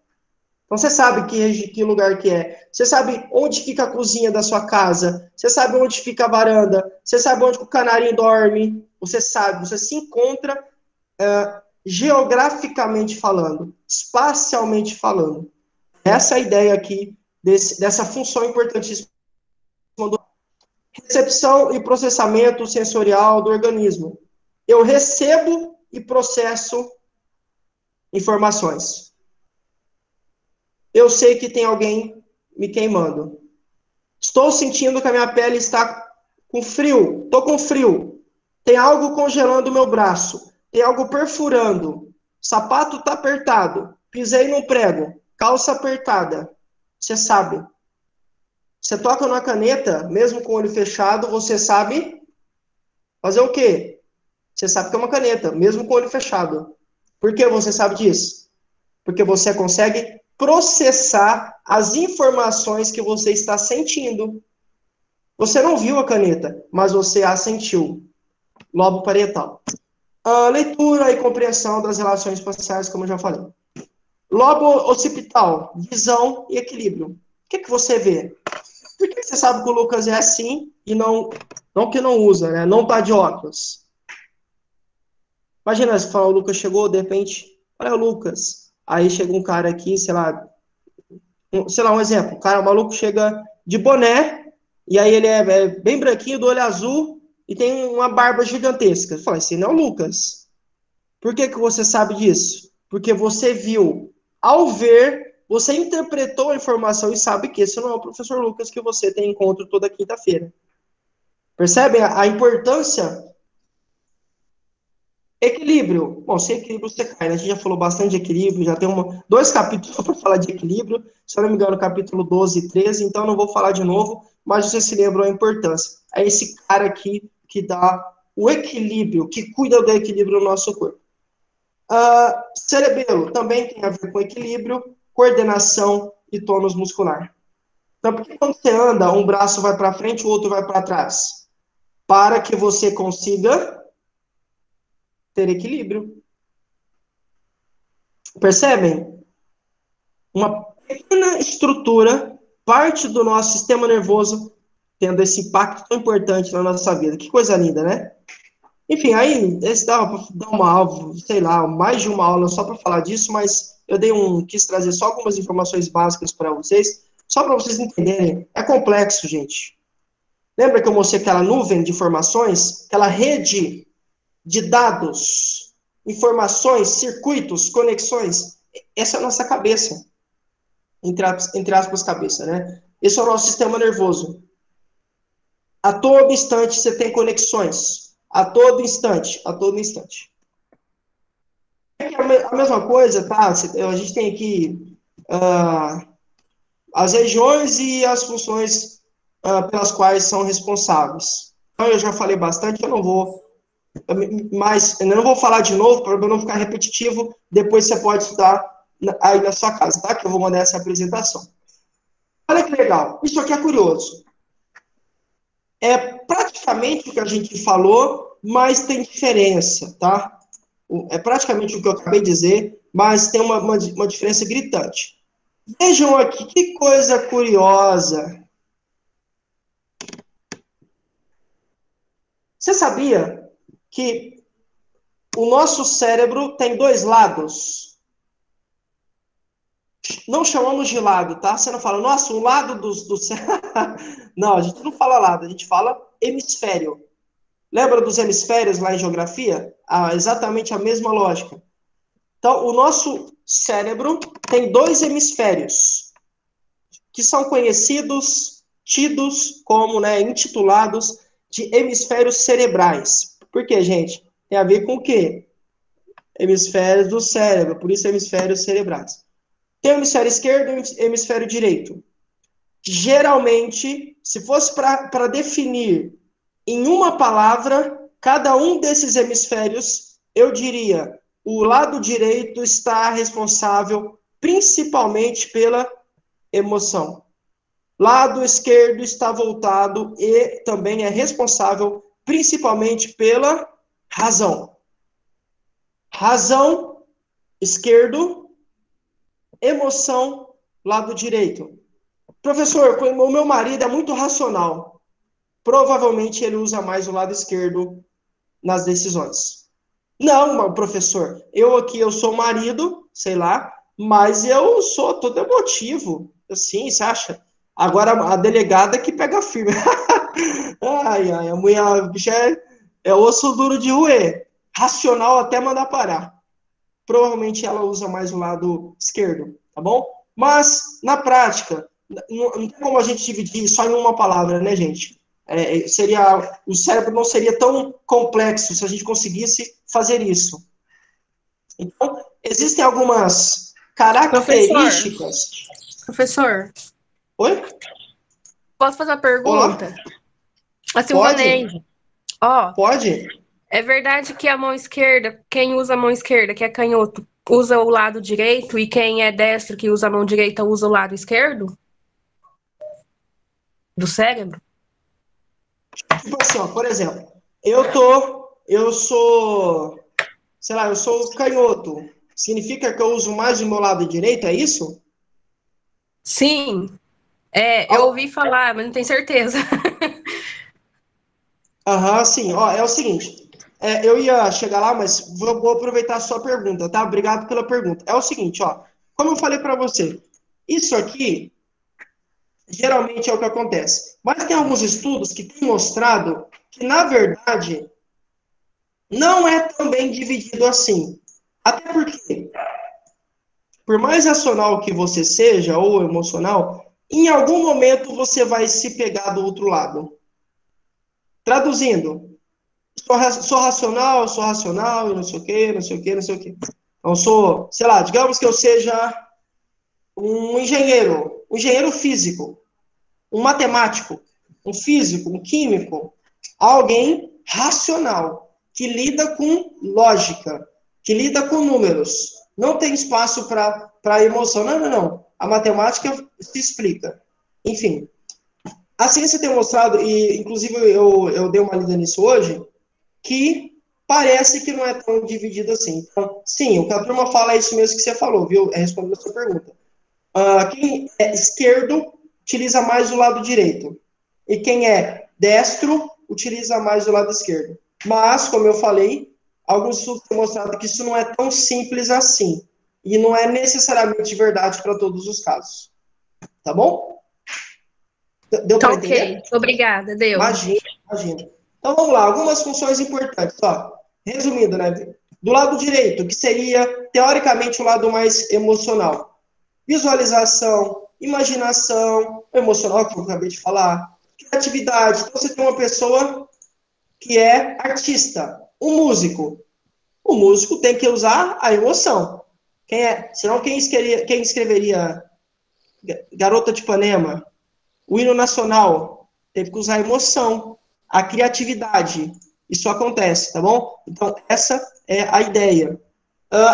Então você sabe que lugar que é. Você sabe onde fica a cozinha da sua casa. Você sabe onde fica a varanda. Você sabe onde o canarinho dorme. Você sabe, você se encontra geograficamente falando, espacialmente falando. Essa é a ideia aqui dessa função importantíssima do recepção e processamento sensorial do organismo. Eu recebo e processo informações. Eu sei que tem alguém me queimando. Estou sentindo que a minha pele está com frio. Estou com frio. Tem algo congelando o meu braço. Tem algo perfurando. Sapato está apertado. Pisei num prego. Calça apertada. Você sabe. Você toca na caneta, mesmo com o olho fechado, você sabe fazer o quê? Você sabe que é uma caneta, mesmo com o olho fechado. Por que você sabe disso? Porque você consegue processar as informações que você está sentindo. Você não viu a caneta, mas você a sentiu. Lobo parietal. A leitura e compreensão das relações espaciais, como eu já falei. Lobo occipital, visão e equilíbrio. O que você vê? Por que você sabe que o Lucas é assim e não que não usa, né? Não tá de óculos? Imagina se o Lucas chegou, de repente, olha o Lucas. Aí chega um cara aqui, sei lá, um exemplo. O cara, o maluco chega de boné, e aí ele é bem branquinho, do olho azul, e tem uma barba gigantesca. Fala, esse não é o Lucas. Por que você sabe disso? Porque você viu. Ao ver, você interpretou a informação e sabe que esse não é o professor Lucas que você tem encontro toda quinta-feira. Percebem a importância? Equilíbrio. Bom, sem equilíbrio você cai, né? A gente já falou bastante de equilíbrio, já tem dois capítulos para falar de equilíbrio, se eu não me engano, capítulo 12 e 13, então não vou falar de novo, mas você se lembrou a importância. É esse cara aqui que dá o equilíbrio, que cuida do equilíbrio no nosso corpo. Cerebelo também tem a ver com equilíbrio, coordenação e tônus muscular. Então, por que quando você anda, um braço vai para frente, o outro vai para trás? Para que você consiga ter equilíbrio. Percebem? Uma pequena estrutura, parte do nosso sistema nervoso, tendo esse impacto tão importante na nossa vida. Que coisa linda, né? Enfim, aí, esse dá para dar uma aula, sei lá, mais de uma aula só para falar disso, mas eu quis trazer só algumas informações básicas para vocês, só para vocês entenderem. É complexo, gente. Lembra que eu mostrei aquela nuvem de informações, aquela rede de dados, informações, circuitos, conexões? Essa é a nossa cabeça, entre aspas, cabeça, né? Esse é o nosso sistema nervoso. A todo instante você tem conexões. A todo instante, a todo instante. A mesma coisa, tá? A gente tem aqui as regiões e as funções pelas quais são responsáveis. Então, eu já falei bastante, eu não vou falar de novo, para não ficar repetitivo, depois você pode estudar aí na sua casa, tá? Que eu vou mandar essa apresentação. Olha que legal, isso aqui é curioso. É praticamente o que a gente falou, mas tem diferença, tá? É praticamente o que eu acabei de dizer, mas tem uma diferença gritante. Vejam aqui, que coisa curiosa. Você sabia que o nosso cérebro tem dois lados? Não chamamos de lado, tá? Você não fala, nossa, um lado do cérebro. Não, a gente não fala lado, a gente fala hemisfério. Lembra dos hemisférios lá em geografia? Exatamente a mesma lógica. Então, o nosso cérebro tem dois hemisférios, que são conhecidos, tidos como, né, intitulados de hemisférios cerebrais. Por quê, gente? Tem a ver com o quê? Hemisférios do cérebro, por isso hemisférios cerebrais. Tem o hemisfério esquerdo e o hemisfério direito. Geralmente, se fosse para definir em uma palavra, cada um desses hemisférios, eu diria, o lado direito está responsável principalmente pela emoção. Lado esquerdo está voltado e também é responsável principalmente pela razão. Razão, esquerdo, emoção, lado direito. Professor, o meu marido é muito racional. Provavelmente ele usa mais o lado esquerdo nas decisões. Não, professor, eu sou marido, sei lá, mas eu sou todo emotivo. Assim, você acha? Agora a delegada que pega firme. Ai, a mulher, a bicha é osso duro de roer. Racional até mandar parar. Provavelmente ela usa mais o lado esquerdo, tá bom? Mas, na prática, não tem como a gente dividir só em uma palavra, né, gente? O cérebro não seria tão complexo se a gente conseguisse fazer isso. Então, existem algumas características. Professor, Oi? posso fazer uma pergunta? Olá? A Silvaneide. Ó, Pode? é verdade que a mão esquerda, quem usa a mão esquerda, que é canhoto, usa o lado direito, e quem é destro, que usa a mão direita, usa o lado esquerdo? Do cérebro? Tipo assim, ó, por exemplo, eu sou, sei lá, eu sou canhoto. Significa que eu uso mais o meu lado direito, é isso? Sim. Eu ouvi falar, mas não tenho certeza. Aham, sim. Ó, é o seguinte, eu ia chegar lá, mas vou aproveitar a sua pergunta, tá? Obrigado pela pergunta. É o seguinte, ó, como eu falei para você, isso aqui geralmente é o que acontece. Mas tem alguns estudos que têm mostrado que, na verdade, não é tão bem dividido assim. Até porque, por mais racional que você seja, ou emocional, em algum momento você vai se pegar do outro lado. Traduzindo, sou racional, e não sei o quê, não sei o quê, não sei o quê. Então, sei lá, digamos que eu seja um engenheiro físico, um matemático, um físico, um químico, alguém racional, que lida com lógica, que lida com números. Não tem espaço para emoção. Não. A matemática se explica. Enfim, a ciência tem mostrado, e inclusive eu dei uma lida nisso hoje, que parece que não é tão dividido assim. Então, sim, o que a turma fala é isso mesmo que você falou, viu? Respondendo a sua pergunta. Quem é esquerdo utiliza mais o lado direito. E quem é destro utiliza mais o lado esquerdo. Mas, como eu falei, alguns estudos têm mostrado que isso não é tão simples assim. E não é necessariamente verdade para todos os casos. Tá bom? Deu Tá para ok. entender? Obrigada, deu. Imagina, imagina. Então vamos lá, algumas funções importantes. Ó. Resumindo, né? Do lado direito, que seria, teoricamente, o lado mais emocional. Visualização, imaginação, emocional, que eu acabei de falar, criatividade. Então você tem uma pessoa que é artista, um músico. O músico tem que usar a emoção. Senão quem escreveria Garota de Ipanema, o hino nacional, teve que usar a emoção, a criatividade. Isso acontece, tá bom? Então, essa é a ideia.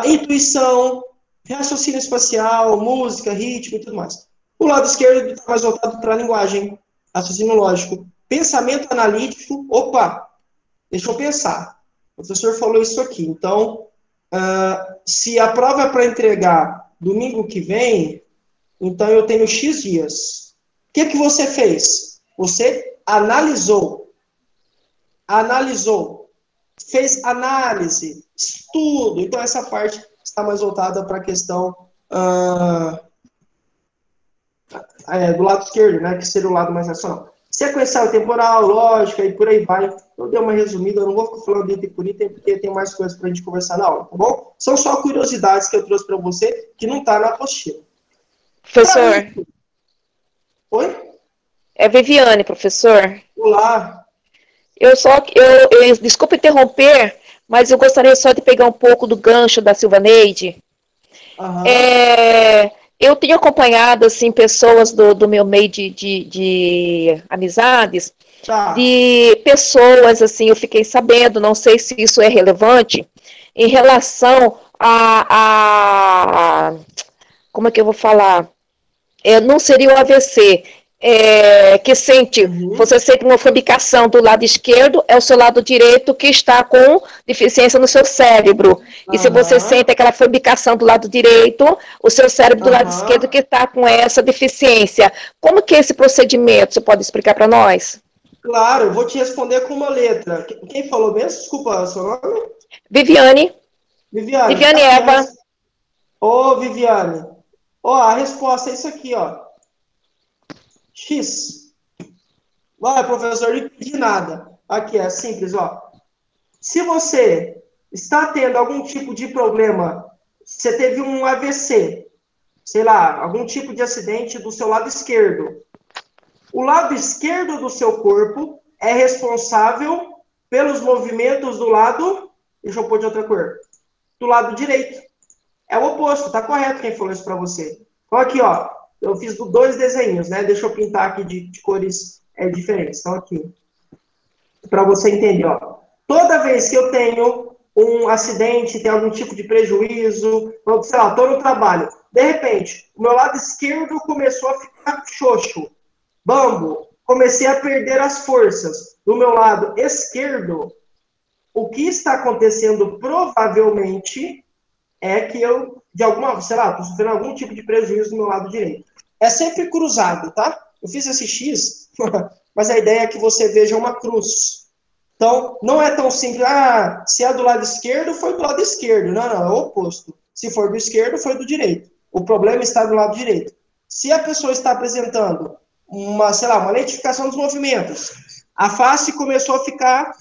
Intuição, raciocínio espacial, música, ritmo e tudo mais. O lado esquerdo está mais voltado para a linguagem, raciocínio lógico. Pensamento analítico, opa, deixa eu pensar. O professor falou isso aqui. Então, se a prova é para entregar domingo que vem, então eu tenho X dias. O que você fez? Você analisou, fez análise, estudo. Então, essa parte está mais voltada para a questão do lado esquerdo, né, que seria o lado mais racional. Sequencial temporal, lógica, e por aí vai. Eu dei uma resumida, eu não vou ficar falando de item por item, porque tem mais coisas para a gente conversar na aula, tá bom? São só curiosidades que eu trouxe para você, que não está na apostila. Professor, Oi? é Viviane, professor. Olá. Desculpa interromper, mas eu gostaria só de pegar um pouco do gancho da Silvaneide. Eu tenho acompanhado, assim, pessoas do meu meio de amizades, de pessoas, assim, eu fiquei sabendo, não sei se isso é relevante, em relação como é que eu vou falar? Não seria o AVC, que você sente uma formicação do lado esquerdo, é o seu lado direito que está com deficiência no seu cérebro. E se você sente aquela formicação do lado direito, o seu cérebro do lado esquerdo que está com essa deficiência. Como que é esse procedimento? Você pode explicar para nós? Claro, eu vou te responder com uma letra. Quem falou mesmo? Desculpa, seu nome? Viviane. Viviane. Viviane Eva. Ô, Viviane. Ó, a resposta é isso aqui, ó. X. Vai, professor, não entendi nada. Aqui, é simples, ó. Se você está tendo algum tipo de problema, você teve um AVC, sei lá, algum tipo de acidente do seu lado esquerdo. O lado esquerdo do seu corpo é responsável pelos movimentos do lado, deixa eu pôr de outra cor, do lado direito. É o oposto, tá correto quem falou isso para você. Então aqui, ó, eu fiz 2 desenhos, né? Deixa eu pintar aqui de cores diferentes. Então aqui, para você entender, ó. Toda vez que eu tenho um acidente, tem algum tipo de prejuízo, sei lá, tô no trabalho, de repente, o meu lado esquerdo começou a ficar xoxo, bambo, comecei a perder as forças do meu lado esquerdo, o que está acontecendo provavelmente é que eu, de alguma, sei lá, estou sofrendo algum tipo de prejuízo no meu lado direito. É sempre cruzado, tá? Eu fiz esse X, mas a ideia é que você veja uma cruz. Então, não é tão simples, se é do lado esquerdo, foi do lado esquerdo. Não, é o oposto. Se for do esquerdo, foi do direito. O problema está do lado direito. Se a pessoa está apresentando uma lentificação dos movimentos, a face começou a ficar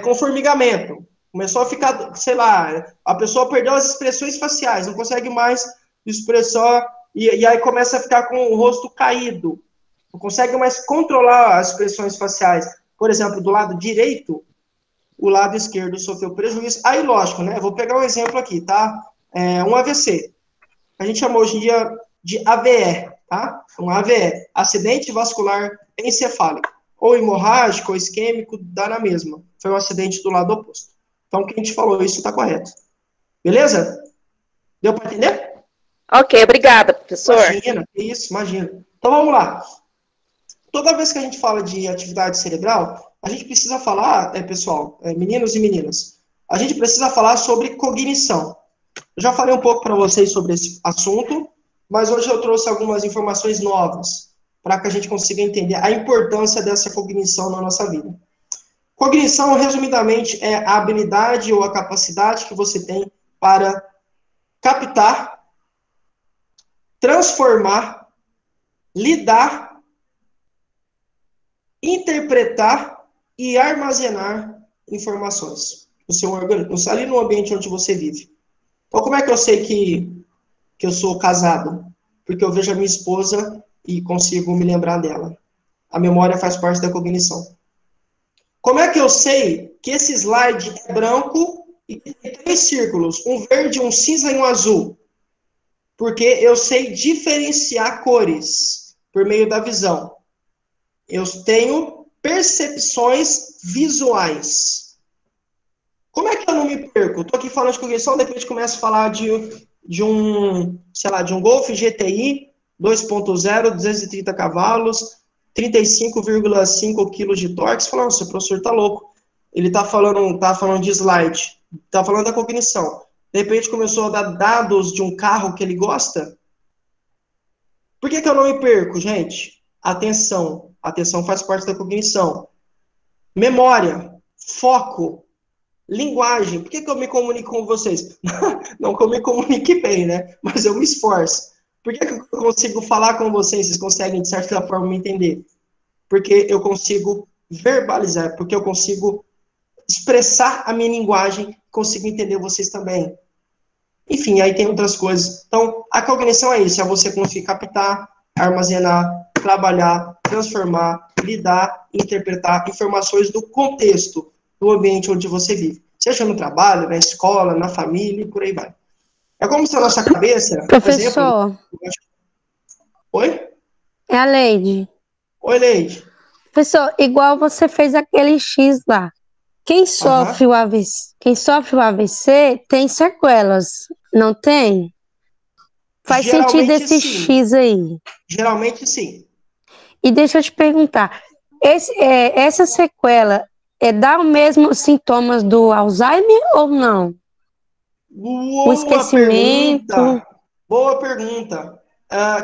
com formigamento, começou a ficar, sei lá, a pessoa perdeu as expressões faciais, não consegue mais expressar, e aí começa a ficar com o rosto caído, não consegue mais controlar as expressões faciais. Por exemplo, do lado direito, o lado esquerdo sofreu prejuízo. Aí, lógico, né? Vou pegar um exemplo aqui, tá? Um AVC. A gente chama hoje em dia de AVE, tá? Um AVE, acidente vascular encefálico. Ou hemorrágico, ou isquêmico, dá na mesma. Foi um acidente do lado oposto. Então, quem te falou isso está correto. Beleza? Deu para entender? Ok, obrigada, professor. Imagina, isso, imagina. Então, vamos lá. Toda vez que a gente fala de atividade cerebral, a gente precisa falar, pessoal, meninos e meninas, a gente precisa falar sobre cognição. Eu já falei um pouco para vocês sobre esse assunto, mas hoje eu trouxe algumas informações novas para que a gente consiga entender a importância dessa cognição na nossa vida. Cognição, resumidamente, é a habilidade ou a capacidade que você tem para captar, transformar, lidar, interpretar e armazenar informações no seu organismo, ali no ambiente onde você vive. Então, como é que eu sei que eu sou casado? Porque eu vejo a minha esposa e consigo me lembrar dela. A memória faz parte da cognição. Como é que eu sei que esse slide é branco e tem 3 círculos, um verde, um cinza e um azul? Porque eu sei diferenciar cores por meio da visão. Eu tenho percepções visuais. Como é que eu não me perco? Estou aqui falando de cognição, de repente começo a falar de um Golf GTI 2.0, 230 cavalos, 35,5 quilos de torque. Você fala, nossa, o professor tá louco. Ele tá falando de slide, tá falando da cognição. De repente começou a dar dados de um carro que ele gosta. Por que eu não me perco, gente? Atenção. Atenção faz parte da cognição. Memória, foco, linguagem. Por que eu me comunico com vocês? Não que eu me comunique bem, né? Mas eu me esforço. Por que eu consigo falar com vocês conseguem, de certa forma, me entender? Porque eu consigo verbalizar, porque eu consigo expressar a minha linguagem, consigo entender vocês também. Enfim, aí tem outras coisas. Então, a cognição é isso, é você conseguir captar, armazenar, trabalhar, transformar, lidar, interpretar informações do contexto, do ambiente onde você vive. Seja no trabalho, na escola, na família, e por aí vai. É como se a nossa cabeça... Professor. Oi? É a Leide. Oi, Leide. Professor, igual você fez aquele X lá. Quem sofre o AVC tem sequelas, não tem? Faz sentido esse sim. X aí. Geralmente, sim. E deixa eu te perguntar, essa sequela dá os mesmos sintomas do Alzheimer ou não? O esquecimento. Boa pergunta.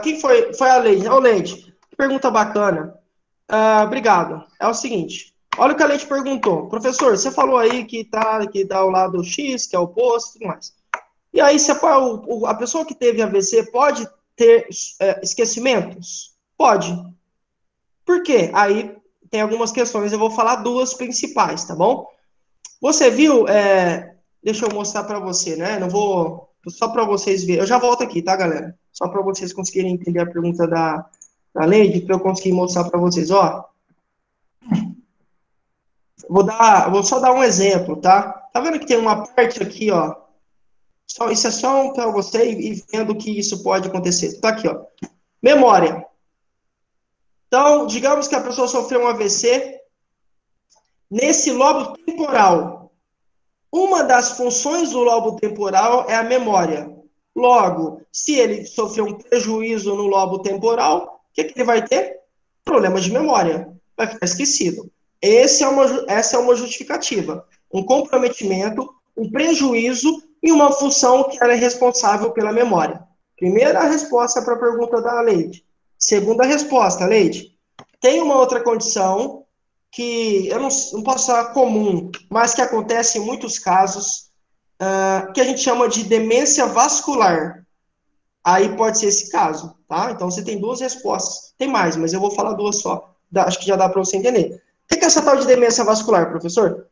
Quem foi? Foi a Leide. Ô, Leide, que pergunta bacana. Obrigado. É o seguinte, olha o que a Leide perguntou. Professor, você falou aí que dá o lado X, que é o oposto e tudo mais. E aí, a pessoa que teve AVC pode ter esquecimentos? Pode. Por quê? Aí tem algumas questões, eu vou falar 2 principais, tá bom? Você viu, deixa eu mostrar para você, né? Não vou, só para vocês verem. Eu já volto aqui, tá, galera? Só para vocês conseguirem entender a pergunta da Leide, para eu conseguir mostrar para vocês, ó. Vou só dar um exemplo, tá? Tá vendo que tem uma parte aqui, ó. Isso é só para você ir vendo que isso pode acontecer. Tá aqui, ó. Memória. Então, digamos que a pessoa sofreu um AVC. Nesse lobo temporal, uma das funções do lobo temporal é a memória. Logo, se ele sofreu um prejuízo no lobo temporal, o que ele vai ter? Problemas de memória. Vai ficar esquecido. Essa é uma justificativa. Um comprometimento, um prejuízo e uma função que ela é responsável pela memória. Primeira resposta para a pergunta da Leide. Segunda resposta, Leide. Tem uma outra condição que eu não posso falar comum, mas que acontece em muitos casos, que a gente chama de demência vascular. Aí pode ser esse caso, tá? Então você tem 2 respostas. Tem mais, mas eu vou falar 2 só. Acho que já dá para você entender. O que é essa tal de demência vascular, professor?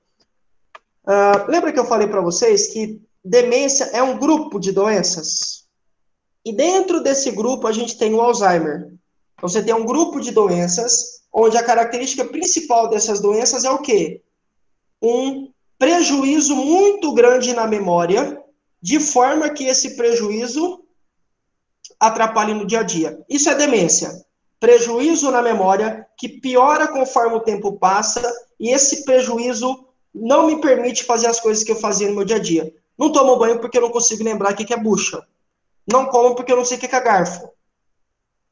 Lembra que eu falei para vocês que demência é um grupo de doenças? E dentro desse grupo a gente tem o Alzheimer. Então você tem um grupo de doenças onde a característica principal dessas doenças é o quê? Um prejuízo muito grande na memória, de forma que esse prejuízo atrapalhe no dia a dia. Isso é demência. Prejuízo na memória que piora conforme o tempo passa e esse prejuízo não me permite fazer as coisas que eu fazia no meu dia a dia. Não tomo banho porque eu não consigo lembrar o que é bucha. Não como porque eu não sei o que é garfo.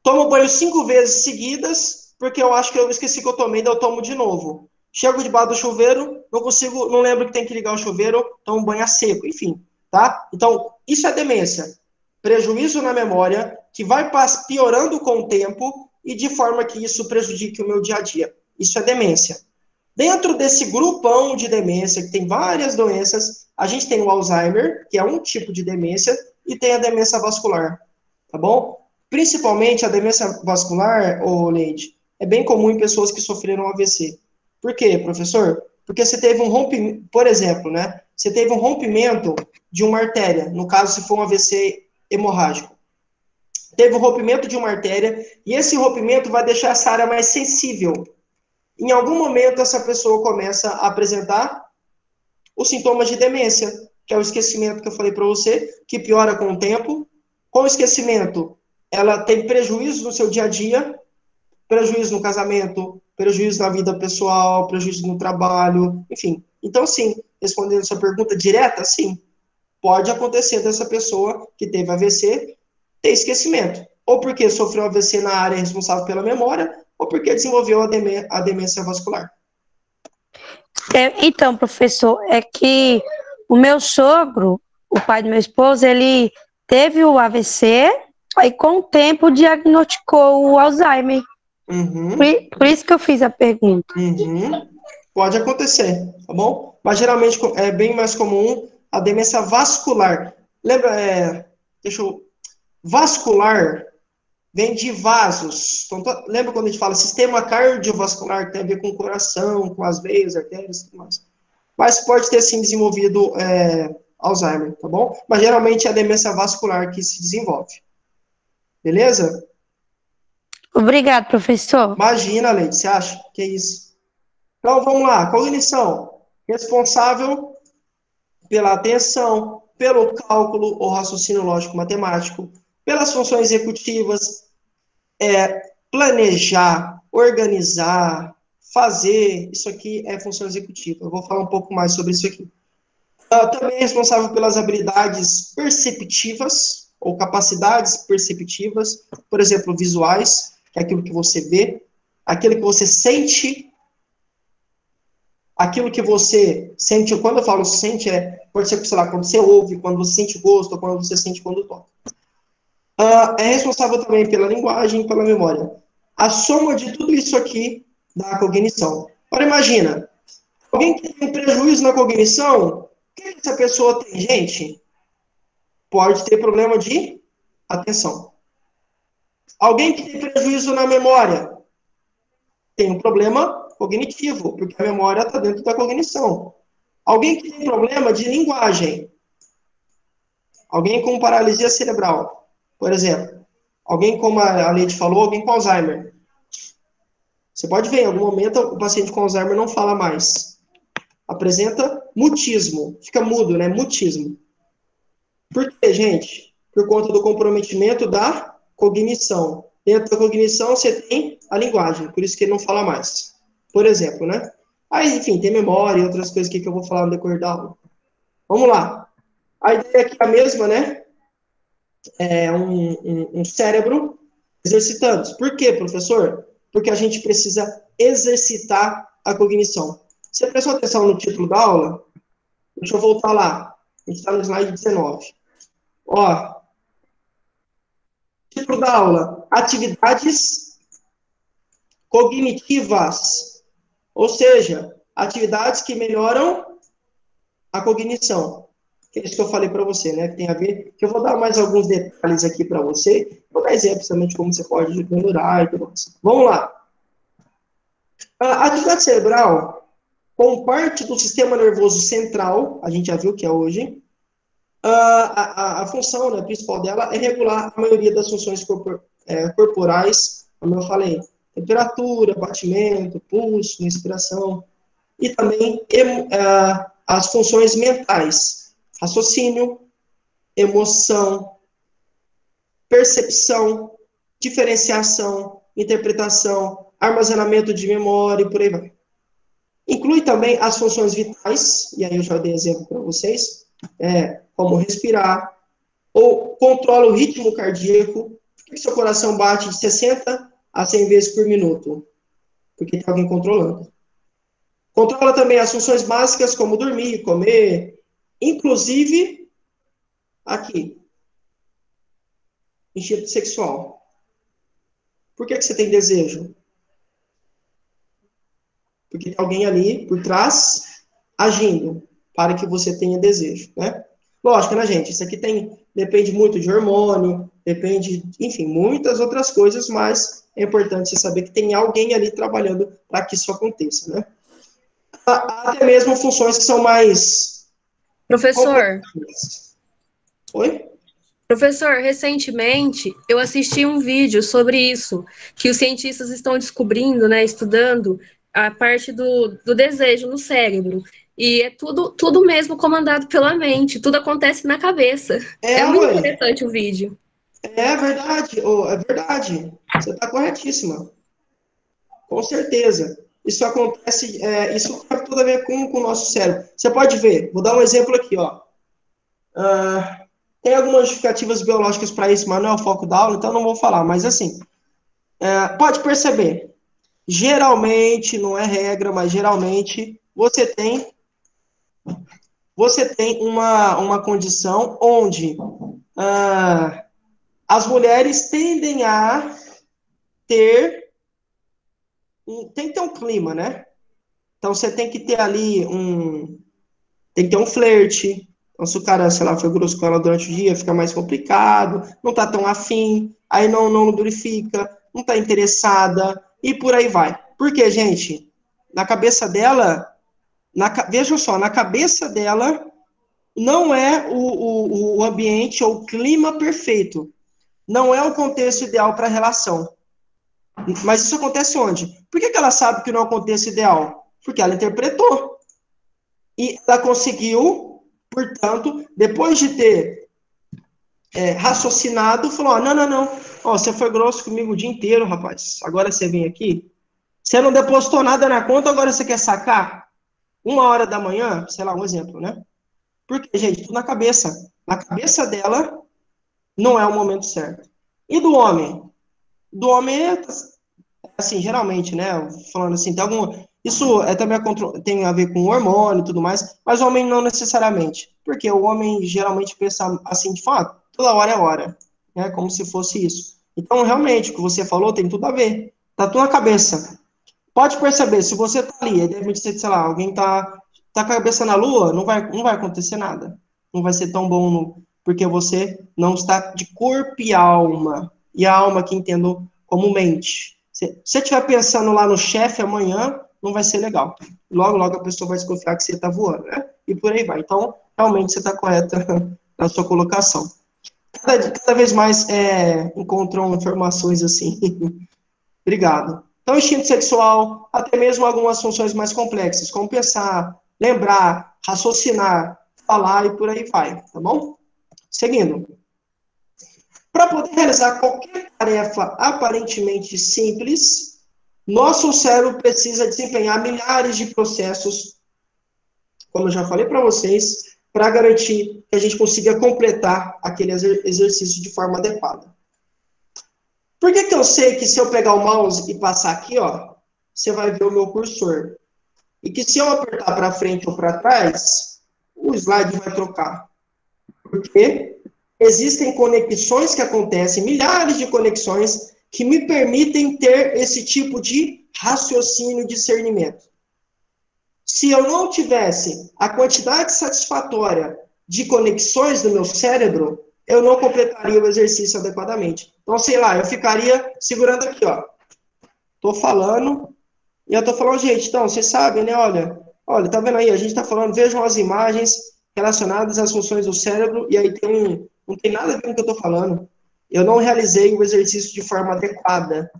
Tomo banho 5 vezes seguidas porque eu acho que eu esqueci que eu tomei, daí eu tomo de novo. Chego debaixo do chuveiro, não lembro que tem que ligar o chuveiro, tomo banho a seco, enfim, tá? Então, isso é demência. Prejuízo na memória que vai piorando com o tempo e de forma que isso prejudique o meu dia a dia. Isso é demência. Dentro desse grupão de demência, que tem várias doenças, a gente tem o Alzheimer, que é um tipo de demência, e tem a demência vascular, tá bom? Principalmente a demência vascular, ô Leide, é bem comum em pessoas que sofreram AVC. Por quê, professor? Porque você teve um rompimento, por exemplo, né? Você teve um rompimento de uma artéria, no caso, se for um AVC hemorrágico. Teve um rompimento de uma artéria, e esse rompimento vai deixar essa área mais sensível. Em algum momento, essa pessoa começa a apresentar os sintomas de demência, que é o esquecimento que eu falei para você, que piora com o tempo. Com o esquecimento, ela tem prejuízo no seu dia a dia, prejuízo no casamento, prejuízo na vida pessoal, prejuízo no trabalho, enfim. Então, sim, respondendo a sua pergunta direta, sim, pode acontecer dessa pessoa que teve AVC ter esquecimento. Ou porque sofreu AVC na área responsável pela memória, ou porque desenvolveu a demência vascular. Então, professor, é que o meu sogro, o pai do meu esposo, ele teve o AVC, aí com o tempo diagnosticou o Alzheimer. Uhum. Por isso que eu fiz a pergunta. Uhum. Pode acontecer, tá bom? Mas geralmente é bem mais comum a demência vascular. Lembra, vascular vem de vasos. Então, lembra quando a gente fala sistema cardiovascular, que tem a ver com o coração, com as veias, artérias e tudo mais. Mas pode ter, sim, desenvolvido Alzheimer, tá bom? Mas geralmente é a demência vascular que se desenvolve. Beleza? Obrigado, professor. Imagina, Leite, você acha? Que é isso? Então, vamos lá. Cognição. Responsável pela atenção, pelo cálculo ou raciocínio lógico-matemático, pelas funções executivas, planejar, organizar, fazer. Isso aqui é função executiva. Eu vou falar um pouco mais sobre isso aqui. Também é responsável pelas habilidades perceptivas ou capacidades perceptivas, por exemplo, visuais, que é aquilo que você vê, aquilo que você sente. Aquilo que você sente, quando eu falo sente, pode ser, sei lá, quando você ouve, quando você sente gosto, ou quando você sente quando toca. É responsável também pela linguagem e pela memória. A soma de tudo isso aqui dá a cognição. Agora imagina, alguém que tem prejuízo na cognição, o que essa pessoa tem, gente? Pode ter problema de atenção. Alguém que tem prejuízo na memória, tem um problema cognitivo, porque a memória está dentro da cognição. Alguém que tem problema de linguagem. Alguém com paralisia cerebral, por exemplo. Alguém, como a Leite falou, alguém com Alzheimer. Você pode ver, em algum momento, o paciente com Alzheimer não fala mais. Apresenta mutismo. Fica mudo, né? Mutismo. Por quê, gente? Por conta do comprometimento da cognição. Dentro da cognição, você tem a linguagem. Por isso que ele não fala mais. Por exemplo, né? Aí, enfim, tem memória e outras coisas que eu vou falar no decorrer da aula. Vamos lá. A ideia aqui é a mesma, né? É um cérebro exercitando. Por quê, professor? Porque a gente precisa exercitar a cognição. Você prestou atenção no título da aula? Deixa eu voltar lá. A gente está no slide 19. Ó, título da aula: atividades cognitivas. Ou seja, atividades que melhoram a cognição. Que é isso que eu falei para você, né? Que tem a ver, que eu vou dar mais alguns detalhes aqui para você, vou dar exemplos também de como você pode melhorar e tudo mais. Vamos lá. A atividade cerebral, como parte do sistema nervoso central, a gente já viu que é hoje, a função, né, principal dela é regular a maioria das funções corporais, como eu falei, temperatura, batimento, pulso, respiração, e também as funções mentais, raciocínio, emoção, percepção, diferenciação, interpretação, armazenamento de memória e por aí vai. Inclui também as funções vitais, e aí eu já dei exemplo para vocês, como respirar, ou controla o ritmo cardíaco. Por que seu coração bate de 60 a 100 vezes por minuto? Porque tem alguém controlando. Controla também as funções básicas, como dormir, comer, inclusive aqui, instinto sexual. Por que você tem desejo? porque tem alguém ali por trás agindo para que você tenha desejo, né? Lógico, né, gente? Isso aqui depende muito de hormônio, depende, enfim, muitas outras coisas, mas é importante você saber que tem alguém ali trabalhando para que isso aconteça, né? Até mesmo funções que são mais Professor, complexas. Oi? professor, recentemente eu assisti um vídeo sobre isso, que os cientistas estão descobrindo, né, estudando a parte do desejo no cérebro. E é tudo mesmo comandado pela mente, tudo acontece na cabeça. É muito Ué, interessante o vídeo. é verdade, é verdade. Você está corretíssima. Com certeza. Isso acontece, isso tem tudo a ver com o nosso cérebro. Você pode ver, vou dar um exemplo aqui, ó. Tem algumas justificativas biológicas para isso, mas não é o foco da aula, então não vou falar. Mas assim, pode perceber, geralmente, não é regra, mas geralmente você tem uma condição onde as mulheres tendem a ter. Tem que ter um clima, né? Então você tem que ter ali tem que ter um flerte. Então, se o cara, sei lá, foi grosso com ela durante o dia, fica mais complicado, não tá tão afim, aí não lubrifica, não tá interessada, e por aí vai. Porque, gente, na cabeça dela, veja só, na cabeça dela, não é o ambiente ou o clima perfeito. Não é o contexto ideal para a relação. Mas isso acontece onde? Por que ela sabe que não é o contexto ideal? Porque ela interpretou. E ela conseguiu, portanto, depois de ter raciocinado, falou, não, você foi grosso comigo o dia inteiro, rapaz, agora você vem aqui, você não depositou nada na conta, agora você quer sacar? 1h da manhã, sei lá, um exemplo, né? Porque, gente, tudo na cabeça. Na cabeça dela, não é o momento certo. E do homem? Do homem assim, geralmente, né, falando assim, isso também tem a ver com hormônio e tudo mais, mas o homem não necessariamente, porque o homem geralmente pensa assim, de fato, toda hora é hora, né, como se fosse isso. Então, realmente, o que você falou tem tudo a ver, tá tudo na cabeça. Pode perceber, se você tá ali, de repente, sei lá, alguém tá com a cabeça na lua, não vai acontecer nada. Não vai ser tão bom, porque você não está de corpo e alma. E a alma que entendo como mente. Se você estiver pensando lá no chefe amanhã, não vai ser legal. Logo, logo a pessoa vai desconfiar que você está voando, né? E por aí vai. Então, realmente você está correta na sua colocação. Cada vez mais encontram informações assim. Obrigado. Então, instinto sexual, até mesmo algumas funções mais complexas, como pensar, lembrar, raciocinar, falar e por aí vai, tá bom? Seguindo. Para poder realizar qualquer tarefa aparentemente simples, nosso cérebro precisa desempenhar milhares de processos, como eu já falei para vocês, para garantir que a gente consiga completar aquele exercício de forma adequada. Por que eu sei que se eu pegar o mouse e passar aqui, ó, você vai ver o meu cursor? E que se eu apertar para frente ou para trás, o slide vai trocar. Porque existem conexões que acontecem, milhares de conexões, que me permitem ter esse tipo de raciocínio e discernimento. Se eu não tivesse a quantidade satisfatória de conexões no meu cérebro, eu não completaria o exercício adequadamente. Então, sei lá, eu ficaria segurando aqui, ó. Tô falando, e eu tô falando, gente, então, vocês sabem, né, olha, tá vendo aí, a gente tá falando, vejam as imagens relacionadas às funções do cérebro, e aí não tem nada a ver com o que eu tô falando. Eu não realizei o exercício de forma adequada.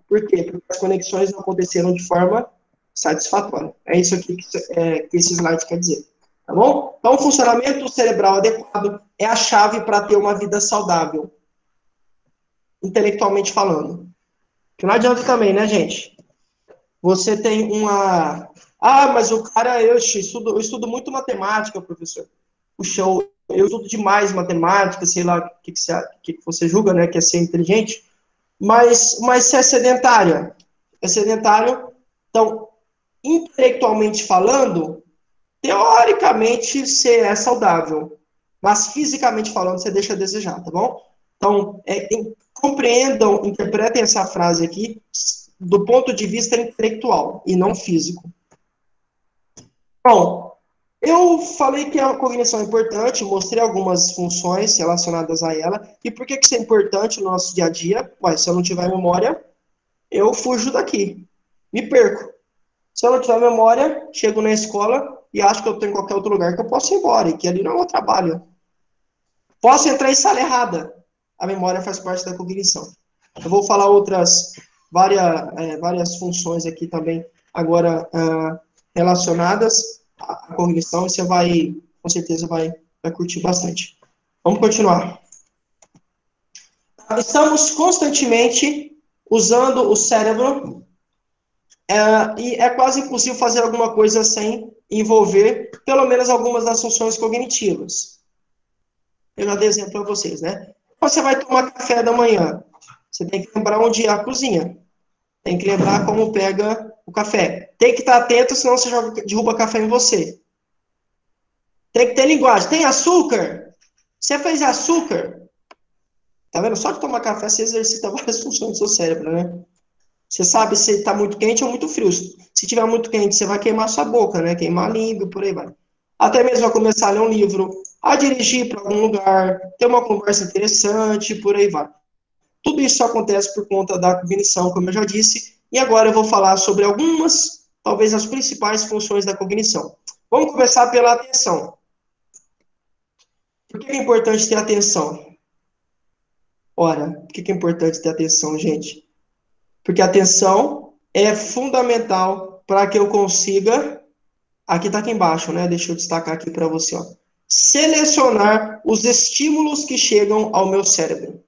Por quê? Porque as conexões não aconteceram de forma satisfatória. É isso aqui que esse slide quer dizer. Tá bom? Então, o funcionamento cerebral adequado é a chave para ter uma vida saudável, intelectualmente falando. Que não adianta também, né, gente? Você tem uma... mas o cara, eu estudo muito matemática, professor. Puxa, eu estudo demais matemática, sei lá o que você julga, né, que é ser inteligente. Mas se é sedentário, então, intelectualmente falando, teoricamente você é saudável, mas fisicamente falando você deixa a desejar, tá bom? Então, compreendam, interpretem essa frase aqui do ponto de vista intelectual e não físico, Bom, eu falei que a cognição é importante, mostrei algumas funções relacionadas a ela. E por que isso é importante no nosso dia a dia? Ué, se eu não tiver memória, eu fujo daqui, me perco. Se eu não tiver memória, chego na escola e acho que eu estou em qualquer outro lugar que eu posso ir embora, e que ali não é o meu trabalho. Posso entrar em sala errada. A memória faz parte da cognição. Eu vou falar várias funções aqui também, agora relacionadas à cognição, e você vai, com certeza, vai curtir bastante. Vamos continuar. Estamos constantemente usando o cérebro, e é quase impossível fazer alguma coisa sem envolver pelo menos algumas das funções cognitivas. Eu já dei exemplo para vocês, né? Você vai tomar café da manhã, você tem que lembrar onde é a cozinha. Tem que lembrar como pega o café. Tem que estar atento, senão você derruba café em você. Tem que ter linguagem. Tem açúcar? Você fez açúcar? Tá vendo? Só de tomar café, você exercita várias funções do seu cérebro, né? Você sabe se está muito quente ou muito frio. Se tiver muito quente, você vai queimar sua boca, né? Queimar a língua, por aí vai. Até mesmo a começar a ler um livro, a dirigir para algum lugar, ter uma conversa interessante, por aí vai. Tudo isso acontece por conta da cognição, como eu já disse, e agora eu vou falar sobre algumas, talvez as principais funções da cognição. Vamos começar pela atenção. Por que é importante ter atenção? Ora, por que é importante ter atenção, gente? Porque a atenção é fundamental para que eu consiga, aqui está aqui embaixo, né? Deixa eu destacar aqui para você, ó. Selecionar os estímulos que chegam ao meu cérebro.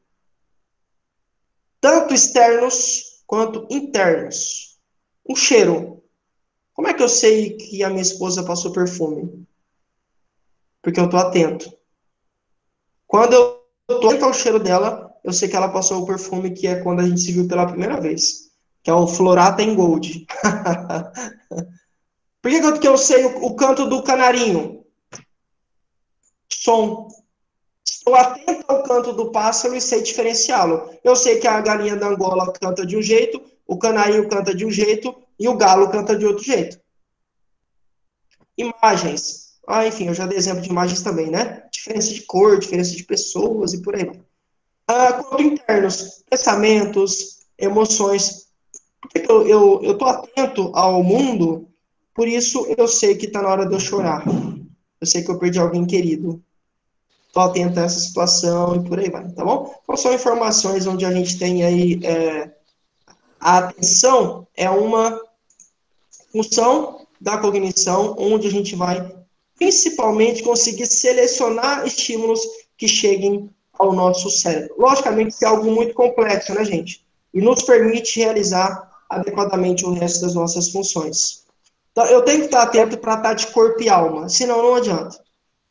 Tanto externos quanto internos. Um cheiro. Como é que eu sei que a minha esposa passou perfume? Porque eu estou atento. Quando eu estou atento ao cheiro dela, eu sei que ela passou o perfume, que é quando a gente se viu pela primeira vez. Que é o Florata em Gold. Por que eu sei o canto do canarinho? Som. Estou atento ao canto do pássaro e sei diferenciá-lo. Eu sei que a galinha da Angola canta de um jeito, o canarinho canta de um jeito e o galo canta de outro jeito. Imagens. Enfim, eu já dei exemplo de imagens também, né? Diferença de cor, diferença de pessoas e por aí vai. Quanto internos, pensamentos, emoções. Porque eu estou atento ao mundo, por isso eu sei que está na hora de eu chorar. Eu sei que eu perdi alguém querido. Estou atento a essa situação e por aí vai, tá bom? Então, são informações onde a gente tem aí a atenção é uma função da cognição, onde a gente vai principalmente conseguir selecionar estímulos que cheguem ao nosso cérebro. Logicamente, isso é algo muito complexo, né, gente? E nos permite realizar adequadamente o resto das nossas funções. Então, eu tenho que estar atento para estar de corpo e alma, senão não adianta.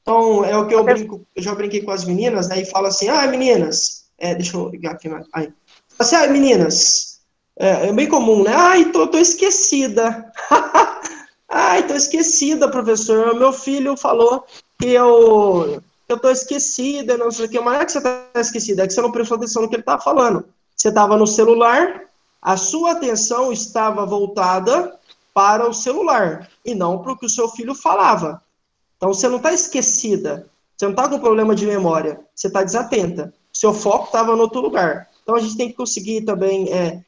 Então, é o que eu brinco, eu já brinquei com as meninas, né, e falo assim, meninas, deixa eu ligar aqui, aí. Assim, meninas, é bem comum, né, tô esquecida. Tô esquecida, professor, meu filho falou que eu tô esquecida, não sei o que, mas não é que você tá esquecida, é que você não prestou atenção no que ele tá falando. Você estava no celular, a sua atenção estava voltada para o celular, e não para o que o seu filho falava. Então, você não está esquecida, você não está com problema de memória, você está desatenta. Seu foco estava em outro lugar. Então, a gente tem que conseguir também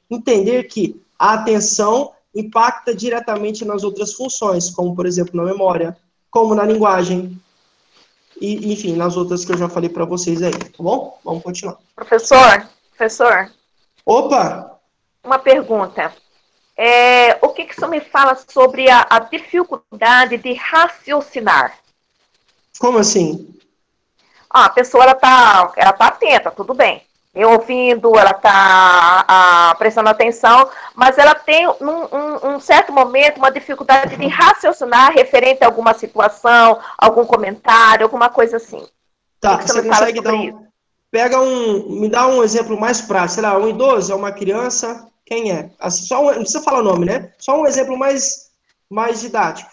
entender que a atenção impacta diretamente nas outras funções, como, por exemplo, na memória, como na linguagem, e, enfim, nas outras que eu já falei para vocês aí, tá bom? Vamos continuar. Professor. Opa! Uma pergunta. O que isso me fala sobre a dificuldade de raciocinar? Como assim? A pessoa ela tá atenta, tudo bem. Me ouvindo, ela está prestando atenção, mas ela tem, num certo momento, uma dificuldade de raciocinar referente a alguma situação, algum comentário, alguma coisa assim. Tá, você consegue dar me dá um exemplo mais prático, sei lá, um idoso, é uma criança, quem é? Assim, não precisa falar o nome, né? Só um exemplo mais didático.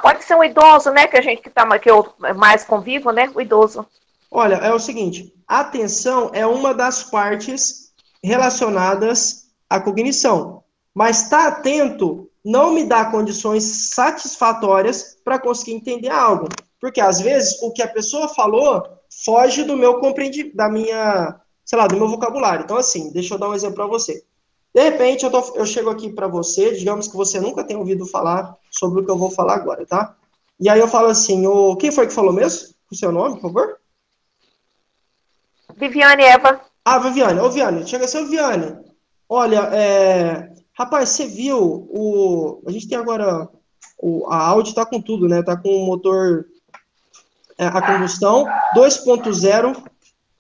Pode ser um idoso, né, que eu mais convivo, né, o idoso. Olha, é o seguinte, a atenção é uma das partes relacionadas à cognição, mas estar atento não me dá condições satisfatórias para conseguir entender algo. Porque, às vezes, o que a pessoa falou foge do meu compreendimento, da minha, sei lá, do meu vocabulário. Então, assim, deixa eu dar um exemplo para você. De repente, eu chego aqui para você, digamos que você nunca tenha ouvido falar sobre o que eu vou falar agora, tá? E aí eu falo assim, quem foi que falou mesmo? O seu nome, por favor? Viviane Eva. Ah, Viviane. Ô, Viviane, chega a ser Viviane. Olha, rapaz, você viu a gente tem agora, a Audi tá com tudo, né? Tá com o motor a combustão 2.0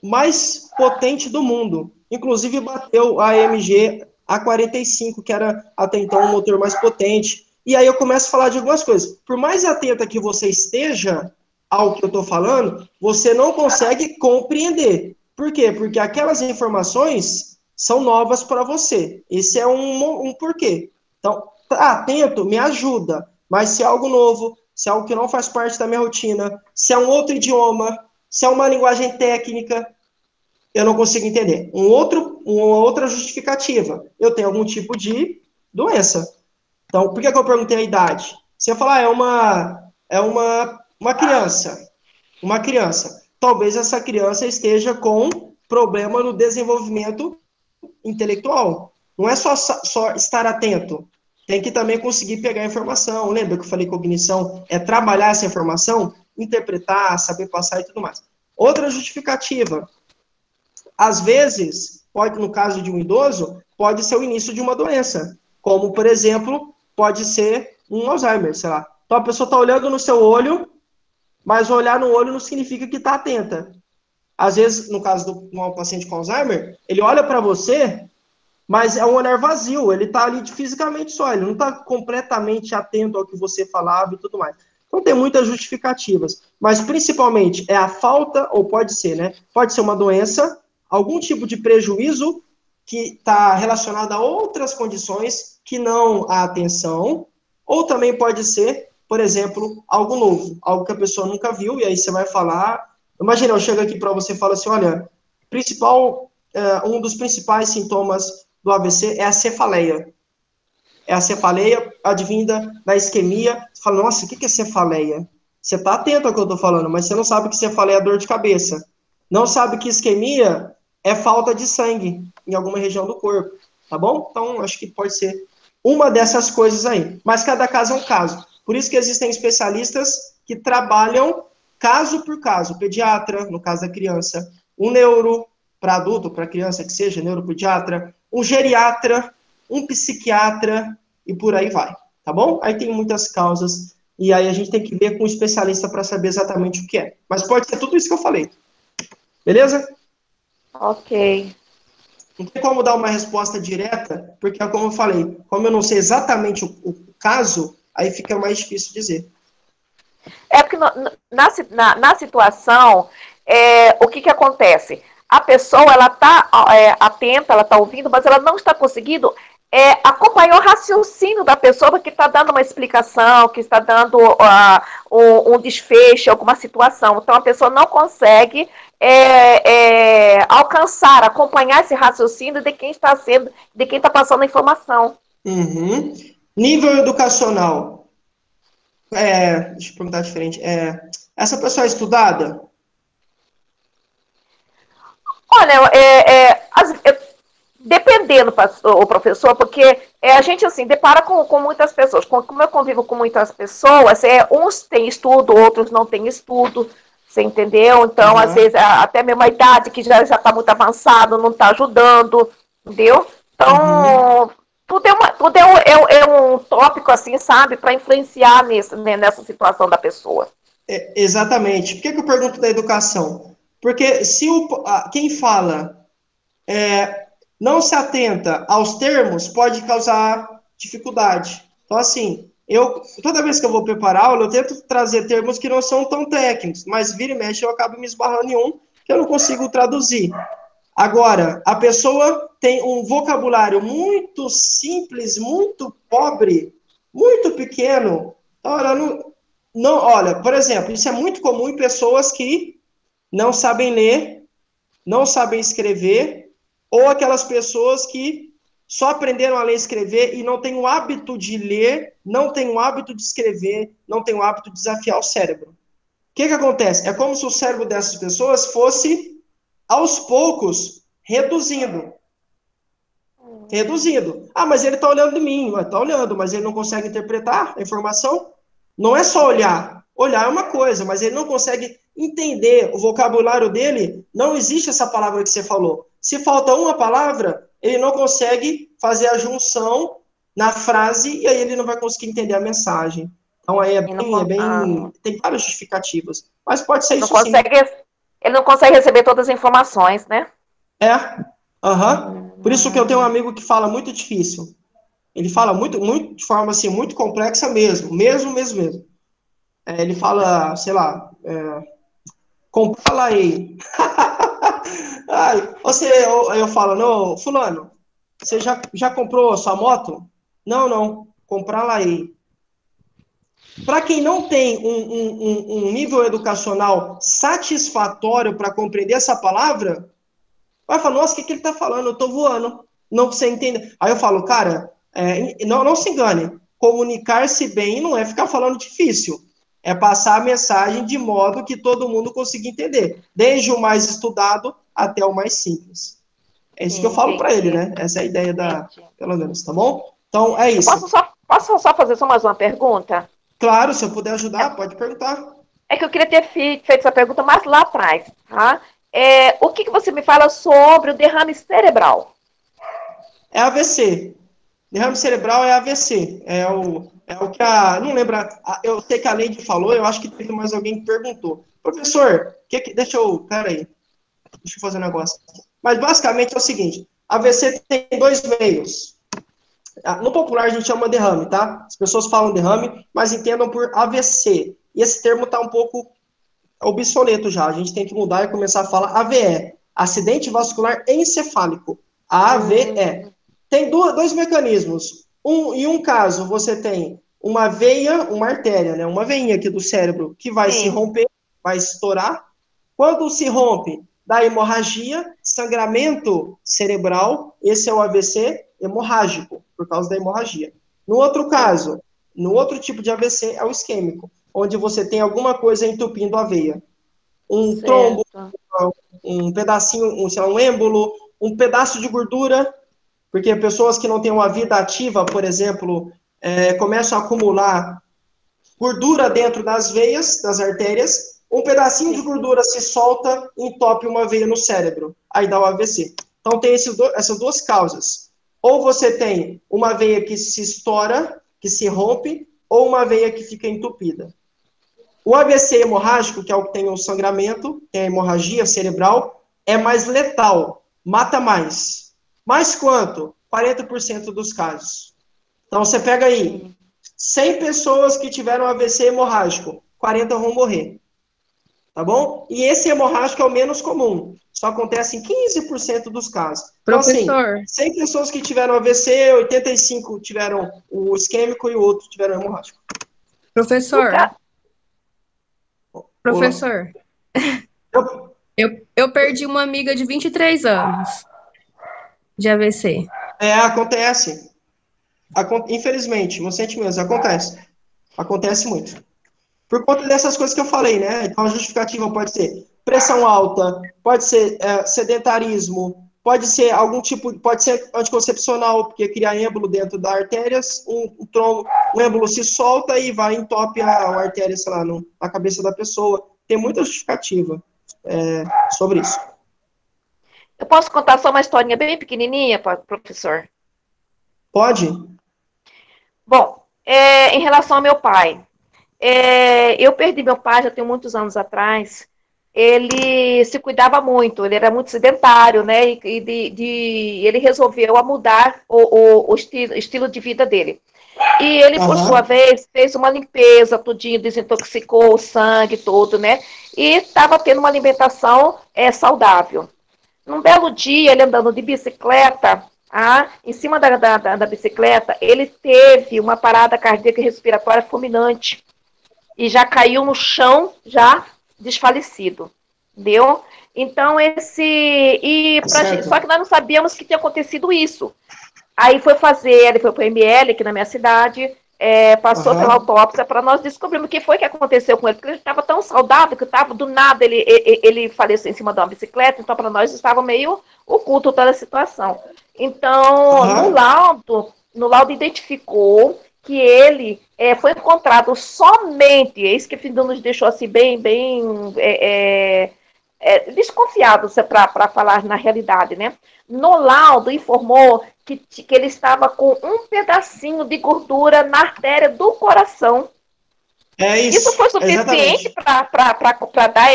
mais potente do mundo. Inclusive bateu a AMG A45, que era até então o motor mais potente. E aí eu começo a falar de algumas coisas. Por mais atenta que você esteja ao que eu estou falando, você não consegue compreender. Por quê? Porque aquelas informações são novas para você. Esse é um porquê. Então, tá atento, me ajuda. Mas se é algo novo, se é algo que não faz parte da minha rotina, se é um outro idioma, se é uma linguagem técnica, eu não consigo entender. Uma outra justificativa. Eu tenho algum tipo de doença. Então, por que eu perguntei a idade? Você falar, é uma criança. Uma criança. Talvez essa criança esteja com problema no desenvolvimento intelectual. Não é só estar atento. Tem que também conseguir pegar a informação. Lembra que eu falei cognição? É trabalhar essa informação, interpretar, saber passar e tudo mais. Outra justificativa. Às vezes, no caso de um idoso, pode ser o início de uma doença. Como, por exemplo, pode ser um Alzheimer, sei lá. Então, a pessoa está olhando no seu olho, mas olhar no olho não significa que está atenta. Às vezes, no caso de um paciente com Alzheimer, ele olha para você, mas é um olhar vazio, ele está ali fisicamente só, ele não está completamente atento ao que você falava e tudo mais. Então, tem muitas justificativas, mas principalmente é a falta, ou pode ser, né? Pode ser uma doença, algum tipo de prejuízo que está relacionado a outras condições que não a atenção, ou também pode ser, por exemplo, algo novo, algo que a pessoa nunca viu, e aí você vai falar. Imagina, eu chego aqui para você e falo assim: olha, um dos principais sintomas do AVC é a cefaleia. É a cefaleia advinda da isquemia. Você fala, nossa, o que é cefaleia? Você está atento ao que eu estou falando, mas você não sabe que cefaleia é dor de cabeça. Não sabe que isquemia é falta de sangue em alguma região do corpo, tá bom? Então, acho que pode ser uma dessas coisas aí. Mas cada caso é um caso. Por isso que existem especialistas que trabalham caso por caso. Pediatra, no caso da criança. Um neuro, para adulto, para criança que seja, neuropediatra. Um geriatra, um psiquiatra, e por aí vai, tá bom? Aí tem muitas causas, e aí a gente tem que ver com um especialista para saber exatamente o que é. Mas pode ser tudo isso que eu falei. Beleza? Ok. Não tem como dar uma resposta direta, porque, como eu falei, como eu não sei exatamente o caso, aí fica mais difícil dizer. É porque na situação, o que acontece? A pessoa, ela está atenta, ela está ouvindo, mas ela não está conseguindo acompanhar o raciocínio da pessoa que está dando uma explicação, que está dando um desfecho, alguma situação. Então, a pessoa não consegue alcançar, acompanhar esse raciocínio de quem está passando a informação. Uhum. Nível educacional. Deixa eu perguntar diferente. Essa pessoa é estudada? Olha, dependendo, o professor, porque a gente, assim, depara com muitas pessoas. Como eu convivo com muitas pessoas, uns têm estudo, outros não têm estudo, você entendeu? Então, às vezes, até mesmo a idade que já está muito avançado, não está ajudando, entendeu? Então, tudo é um tópico, assim, sabe, para influenciar nessa situação da pessoa. Exatamente. Por que eu pergunto da educação? Porque se quem fala não se atenta aos termos, pode causar dificuldade. Então, assim, toda vez que eu vou preparar aula, eu tento trazer termos que não são tão técnicos, mas vira e mexe eu acabo me esbarrando em um que eu não consigo traduzir. Agora, a pessoa tem um vocabulário muito simples, muito pobre, muito pequeno. Então, ela olha, por exemplo, isso é muito comum em pessoas que não sabem ler, não sabem escrever, ou aquelas pessoas que só aprenderam a ler e escrever e não têm o hábito de ler, não têm o hábito de escrever, não têm o hábito de desafiar o cérebro. O que acontece? É como se o cérebro dessas pessoas fosse, aos poucos, reduzindo. Reduzindo. Ah, mas ele está olhando de mim. Está olhando, mas ele não consegue interpretar a informação. Não é só olhar. Olhar é uma coisa, mas ele não consegue entender. O vocabulário dele, não existe essa palavra que você falou. Se falta uma palavra, ele não consegue fazer a junção na frase e aí ele não vai conseguir entender a mensagem. Então aí tem várias justificativas. Mas pode ser isso sim. Ele não consegue receber todas as informações, né? Por isso que eu tenho um amigo que fala muito difícil. Ele fala muito, de forma assim, muito complexa mesmo. Mesmo. Ele fala, sei lá, comprar lá aí. Eu falo, não, fulano, você já comprou a sua moto? Não, comprar lá aí. Para quem não tem um nível educacional satisfatório para compreender essa palavra, vai falar, nossa, o que ele está falando? Eu estou voando. Não sei entender. Aí eu falo, cara, não se engane. Comunicar-se bem não é ficar falando difícil. É passar a mensagem de modo que todo mundo consiga entender. Desde o mais estudado até o mais simples. É isso que eu falo para ele, né? Essa é a ideia pelo menos, tá bom? Então, é isso. Posso só fazer mais uma pergunta? Claro, se eu puder ajudar, pode perguntar. É que eu queria ter feito essa pergunta mais lá atrás, tá? O que você me fala sobre o derrame cerebral? É AVC. Derrame cerebral é AVC. É o que não lembro, eu sei que a Leide falou, eu acho que teve mais alguém que perguntou. Professor, deixa eu fazer um negócio. Mas basicamente é o seguinte, AVC tem dois meios. No popular a gente chama derrame, tá? As pessoas falam derrame, mas entendam por AVC. E esse termo está um pouco obsoleto já. A gente tem que mudar e começar a falar AVE. Acidente vascular encefálico. AVE. Tem dois mecanismos. Em um caso, você tem uma veia, uma artéria, né? Uma veinha aqui do cérebro que vai se romper, vai estourar. Quando se rompe, dá hemorragia, sangramento cerebral. Esse é o AVC hemorrágico, por causa da hemorragia. No outro caso, no outro tipo de AVC, é o isquêmico, onde você tem alguma coisa entupindo a veia. Um trombo, um pedacinho, sei lá, um êmbolo, um pedaço de gordura, porque pessoas que não têm uma vida ativa, por exemplo, começam a acumular gordura dentro das veias, das artérias, um pedacinho de gordura se solta e entope uma veia no cérebro, aí dá o AVC. Então tem essas duas causas. Ou você tem uma veia que se estoura, que se rompe, ou uma veia que fica entupida. O AVC hemorrágico, que é o que tem o sangramento, tem a hemorragia cerebral, é mais letal, mata mais. Mais quanto? 40% dos casos. Então você pega aí, 100 pessoas que tiveram AVC hemorrágico, 40 vão morrer. Tá bom? E esse hemorrágico é o menos comum. Só acontece em 15% dos casos. Professor. Então, assim, 100 pessoas que tiveram AVC, 85 tiveram o isquêmico e o outro tiveram hemorrágico. Professor. Professor. Eu perdi uma amiga de 23 anos de AVC. Acontece. Infelizmente, não sente mesmo, acontece. Acontece muito. Por conta dessas coisas que eu falei, né? Então, a justificativa pode ser pressão alta, pode ser sedentarismo, pode ser pode ser anticoncepcional, porque cria êmbolo dentro das artérias, um êmbolo se solta e vai entope a artéria, sei lá, na cabeça da pessoa. Tem muita justificativa sobre isso. Eu posso contar só uma historinha bem pequenininha, professor? Pode. Bom, em relação ao meu pai, eu perdi meu pai já tem muitos anos atrás. Ele se cuidava muito, ele era muito sedentário, né? E ele resolveu mudar o estilo de vida dele. E ele, por sua vez, fez uma limpeza, tudinho, desintoxicou o sangue todo, né? E estava tendo uma alimentação saudável. Num belo dia, ele andando de bicicleta, em cima da bicicleta, ele teve uma parada cardíaca e respiratória fulminante. E já caiu no chão, já desfalecido. Entendeu? Então, só que nós não sabíamos que tinha acontecido isso. Aí ele foi para o ML aqui na minha cidade, passou pela autópsia para nós descobrirmos o que foi que aconteceu com ele, porque ele estava tão saudável que estava do nada, ele faleceu em cima de uma bicicleta, então para nós estava meio oculto toda a situação. Então, no laudo identificou que ele foi encontrado somente, é isso que nos deixou assim bem desconfiados para falar na realidade, né? No laudo informou que ele estava com um pedacinho de gordura na artéria do coração. Isso foi suficiente para dar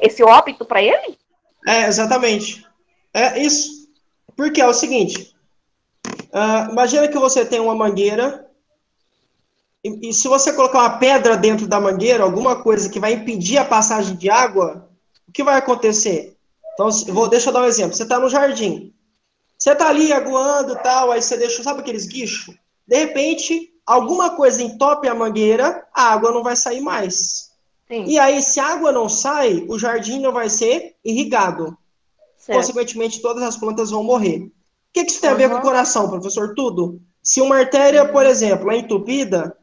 esse óbito para ele? Exatamente. É isso. Porque é o seguinte, imagina que você tem uma mangueira e se você colocar uma pedra dentro da mangueira, alguma coisa que vai impedir a passagem de água, o que vai acontecer? Então, deixa eu dar um exemplo. Você está no jardim. Você está ali aguando e tal, aí você deixa, sabe aqueles guichos? De repente, alguma coisa entope a mangueira, a água não vai sair mais. Sim. E aí, se a água não sai, o jardim não vai ser irrigado. Certo. Consequentemente, todas as plantas vão morrer. O que isso tem a ver com o coração, professor? Tudo. Se uma artéria, por exemplo, é entupida,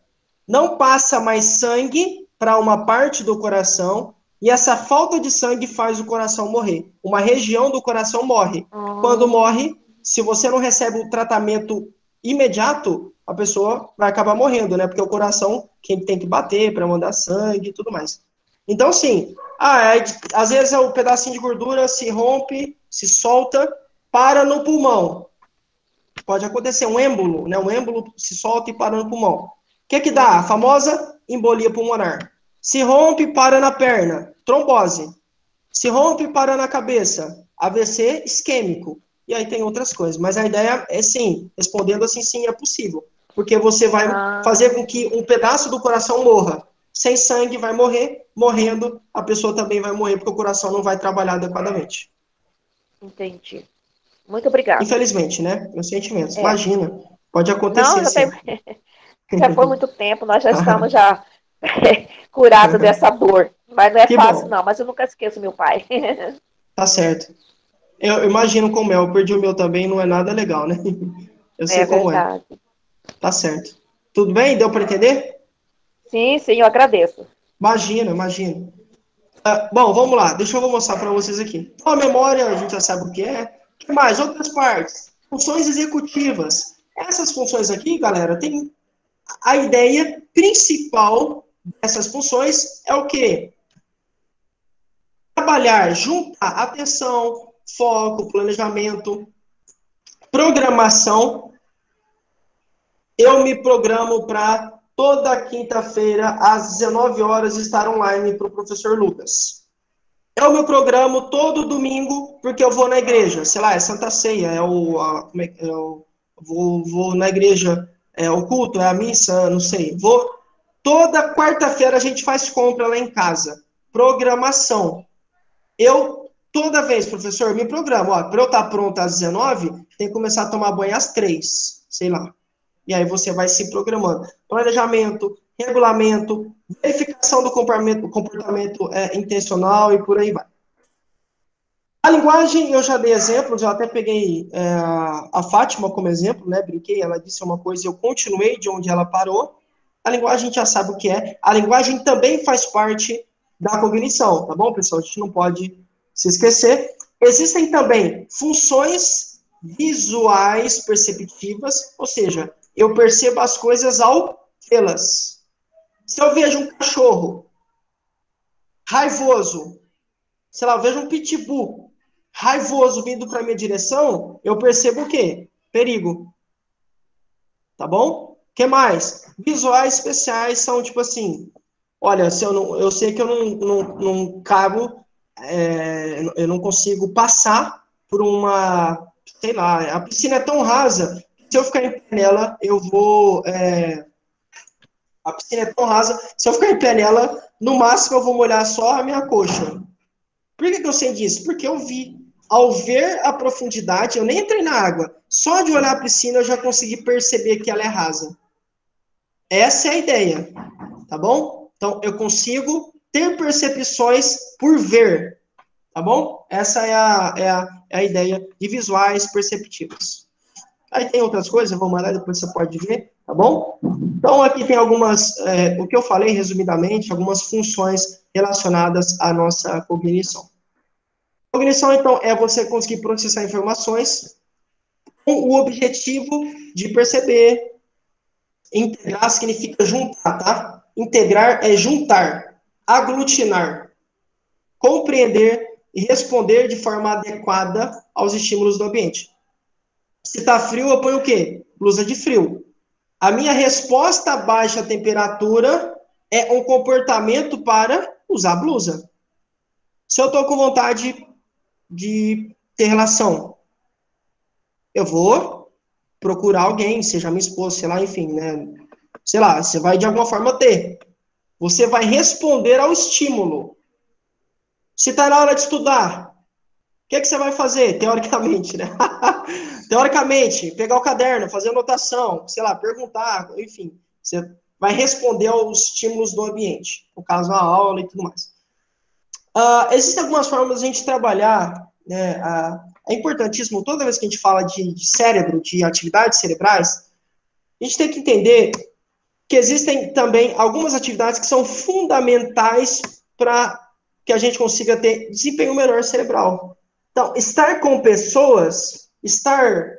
não passa mais sangue para uma parte do coração, e essa falta de sangue faz o coração morrer. Uma região do coração morre. Quando morre, se você não recebe o tratamento imediato, a pessoa vai acabar morrendo, né? Porque o coração quem tem que bater para mandar sangue e tudo mais. Então, sim, às vezes o pedacinho de gordura se rompe, se solta, para no pulmão. Pode acontecer um êmbolo, né? Um êmbolo se solta e para no pulmão. O que dá? A famosa embolia pulmonar. Se rompe, para na perna, trombose. Se rompe, para na cabeça, AVC isquêmico. E aí tem outras coisas. Mas a ideia é sim, respondendo assim, sim, é possível. Porque você vai fazer com que um pedaço do coração morra. Sem sangue vai morrer, morrendo, a pessoa também vai morrer, porque o coração não vai trabalhar adequadamente. Entendi. Muito obrigada. Infelizmente, né? Meus sentimentos. Imagina, pode acontecer. Não, já foi muito tempo, nós já estamos já curados dessa dor. Mas não é fácil, não. Mas eu nunca esqueço meu pai. Tá certo. Eu imagino como é. Eu perdi o meu também, não é nada legal, né? Eu sei como verdade. Tá certo. Tudo bem? Deu para entender? Sim, eu agradeço. Imagina. Bom, vamos lá. Deixa eu mostrar para vocês aqui. Então, a memória, a gente já sabe o que é. O que mais? Outras partes. Funções executivas. Essas funções aqui, galera, tem a ideia principal dessas funções é o quê? Trabalhar, juntar atenção, foco, planejamento, programação. Eu me programo para toda quinta-feira, às 19 horas, estar online para o professor Lucas. Eu me programo todo domingo, porque eu vou na igreja. Sei lá, é Santa Ceia, vou na igreja, é o culto, é a missa, não sei. Toda quarta-feira a gente faz compra lá em casa. Programação. Toda vez, professor, me programo. Para eu estar pronto às 19, tem que começar a tomar banho às 3, sei lá. E aí você vai se programando. Planejamento, regulamento, verificação do comportamento intencional e por aí vai. A linguagem, eu já dei exemplos, eu até peguei a Fátima como exemplo, né? Brinquei, ela disse uma coisa e eu continuei de onde ela parou. A linguagem a gente já sabe o que é. A linguagem também faz parte da cognição, tá bom, pessoal? A gente não pode se esquecer. Existem também funções visuais perceptivas, ou seja, eu percebo as coisas ao vê-las. Se eu vejo um cachorro raivoso, sei lá, eu vejo um pitbull raivoso vindo para minha direção, eu percebo o quê? Perigo. Tá bom? O que mais? Visuais especiais são tipo assim, olha, eu sei que eu não cabo, eu não consigo passar por uma, sei lá, a piscina é tão rasa, se eu ficar em pé nela, eu vou... a piscina é tão rasa, se eu ficar em pé nela, no máximo eu vou molhar só a minha coxa. Por que eu sei disso? Porque eu vi. Ao ver a profundidade, eu nem entrei na água. Só de olhar a piscina, eu já consegui perceber que ela é rasa. Essa é a ideia. Tá bom? Então, eu consigo ter percepções por ver. Tá bom? Essa é a ideia de visuais perceptivas. Aí tem outras coisas, eu vou mandar, depois você pode ver, tá bom? Então, aqui tem algumas, o que eu falei, resumidamente, algumas funções relacionadas à nossa cognição. Cognição, então, é você conseguir processar informações com o objetivo de perceber. Integrar significa juntar, tá? Integrar é juntar, aglutinar, compreender e responder de forma adequada aos estímulos do ambiente. Se tá frio, eu ponho o quê? Blusa de frio. A minha resposta a baixa temperatura é um comportamento para usar blusa. Se eu tô com vontade de ter relação, eu vou procurar alguém, seja minha esposa, sei lá, enfim, né? Sei lá, você vai de alguma forma ter. Você vai responder ao estímulo. Se está na hora de estudar, o que você vai fazer, teoricamente, né? Teoricamente, pegar o caderno, fazer anotação, sei lá, perguntar, enfim. Você vai responder aos estímulos do ambiente, no caso, a aula e tudo mais. Existem algumas formas de a gente trabalhar, né? É importantíssimo, toda vez que a gente fala de cérebro, de atividades cerebrais, a gente tem que entender que existem também algumas atividades que são fundamentais para que a gente consiga ter desempenho melhor cerebral. Então, estar com pessoas, estar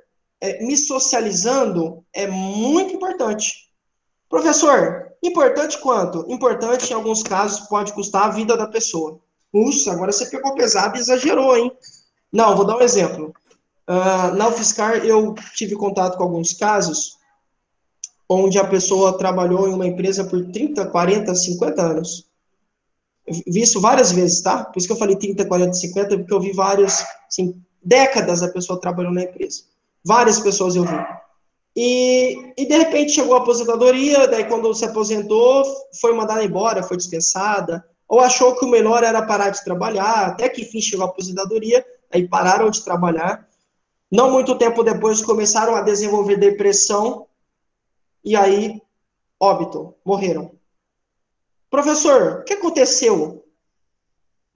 me socializando é muito importante. Professor, importante quanto? Importante, em alguns casos, pode custar a vida da pessoa. Puxa, agora você pegou pesado e exagerou, hein? Não, vou dar um exemplo. Na UFSCar, eu tive contato com alguns casos onde a pessoa trabalhou em uma empresa por 30, 40, 50 anos. Eu vi isso várias vezes, tá? Por isso que eu falei 30, 40, 50, porque eu vi várias, assim, décadas a pessoa trabalhou na empresa. Várias pessoas eu vi. E de repente chegou a aposentadoria, daí quando se aposentou, foi mandada embora, foi dispensada, ou achou que o melhor era parar de trabalhar, até que enfim chegou a aposentadoria, aí pararam de trabalhar. Não muito tempo depois começaram a desenvolver depressão, e aí, óbito, morreram. Professor, o que aconteceu?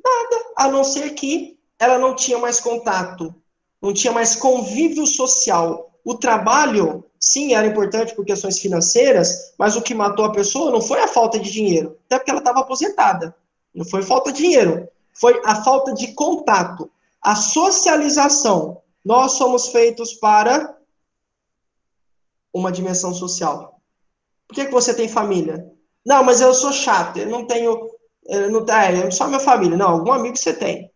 Nada, a não ser que ela não tinha mais contato, não tinha mais convívio social. O trabalho, sim, era importante por questões financeiras, mas o que matou a pessoa não foi a falta de dinheiro, até porque ela estava aposentada. Não foi falta de dinheiro, foi a falta de contato, a socialização. Nós somos feitos para uma dimensão social. Por que você tem família? Não, mas eu sou chato, eu não tenho, eu só minha família. Não, algum amigo você tem.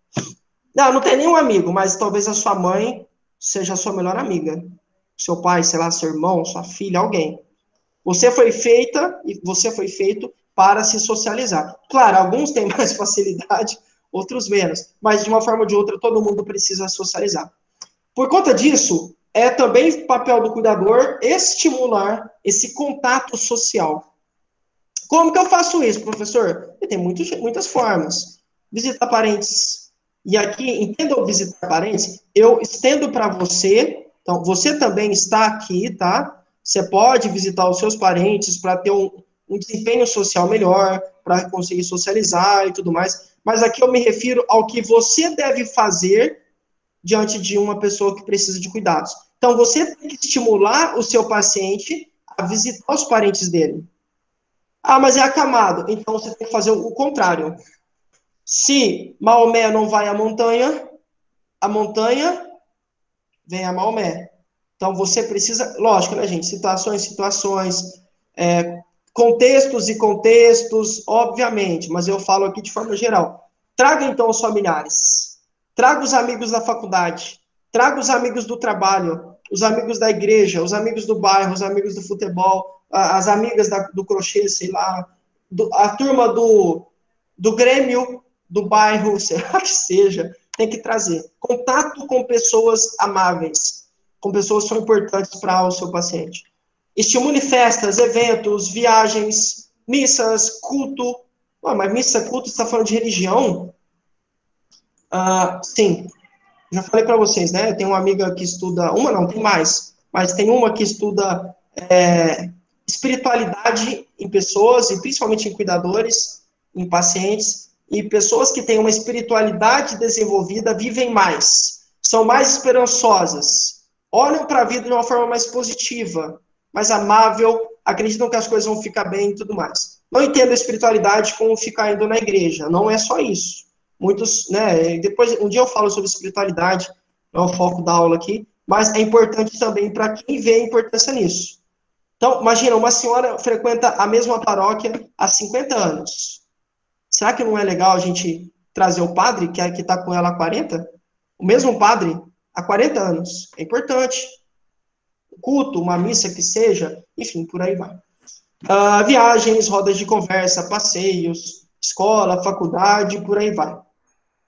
Não tem nenhum amigo, mas talvez a sua mãe seja a sua melhor amiga. Seu pai, sei lá, seu irmão, sua filha, alguém. Você foi feito para se socializar. Claro, alguns têm mais facilidade, outros menos, mas de uma forma ou de outra todo mundo precisa socializar. Por conta disso, é também papel do cuidador estimular esse contato social. Como que eu faço isso, professor? Tem muitas formas. Visitar parentes. E aqui, entenda o visitar parentes, eu estendo para você. Então, você também está aqui, tá? Você pode visitar os seus parentes para ter um desempenho social melhor, para conseguir socializar e tudo mais. Mas aqui eu me refiro ao que você deve fazer diante de uma pessoa que precisa de cuidados. Então, você tem que estimular o seu paciente a visitar os parentes dele. Ah, mas é acamado. Então, você tem que fazer o contrário. Se Maomé não vai à montanha, a montanha vem a Maomé. Então, você precisa, lógico, né, gente? Situações, contextos e contextos, obviamente, mas eu falo aqui de forma geral. Traga, então, os familiares. Traga os amigos da faculdade. Traga os amigos do trabalho, os amigos da igreja, os amigos do bairro, os amigos do futebol, as amigas do crochê, sei lá, a turma do Grêmio, do bairro, sei lá que seja, tem que trazer contato com pessoas amáveis, com pessoas que são importantes para o seu paciente. Estimule festas, eventos, viagens, missas, culto. Mas missa, culto, você está falando de religião? Sim. Já falei para vocês, né? Tem uma amiga que estuda, uma não, tem mais, mas tem uma que estuda espiritualidade em pessoas, e principalmente em cuidadores, em pacientes, e pessoas que têm uma espiritualidade desenvolvida vivem mais, são mais esperançosas. olham para a vida de uma forma mais positiva, mais amável, acreditam que as coisas vão ficar bem e tudo mais. Não entendo a espiritualidade como ficar indo na igreja, não é só isso. Muitos, né, depois, um dia eu falo sobre espiritualidade, não é o foco da aula aqui, mas é importante também para quem vê a importância nisso. Então, imagina, uma senhora frequenta a mesma paróquia há 50 anos. Será que não é legal a gente trazer o padre, que está com ela há 40? O mesmo padre, há 40 anos. É importante. Culto, uma missa que seja, enfim, por aí vai. Viagens, rodas de conversa, passeios, escola, faculdade, por aí vai.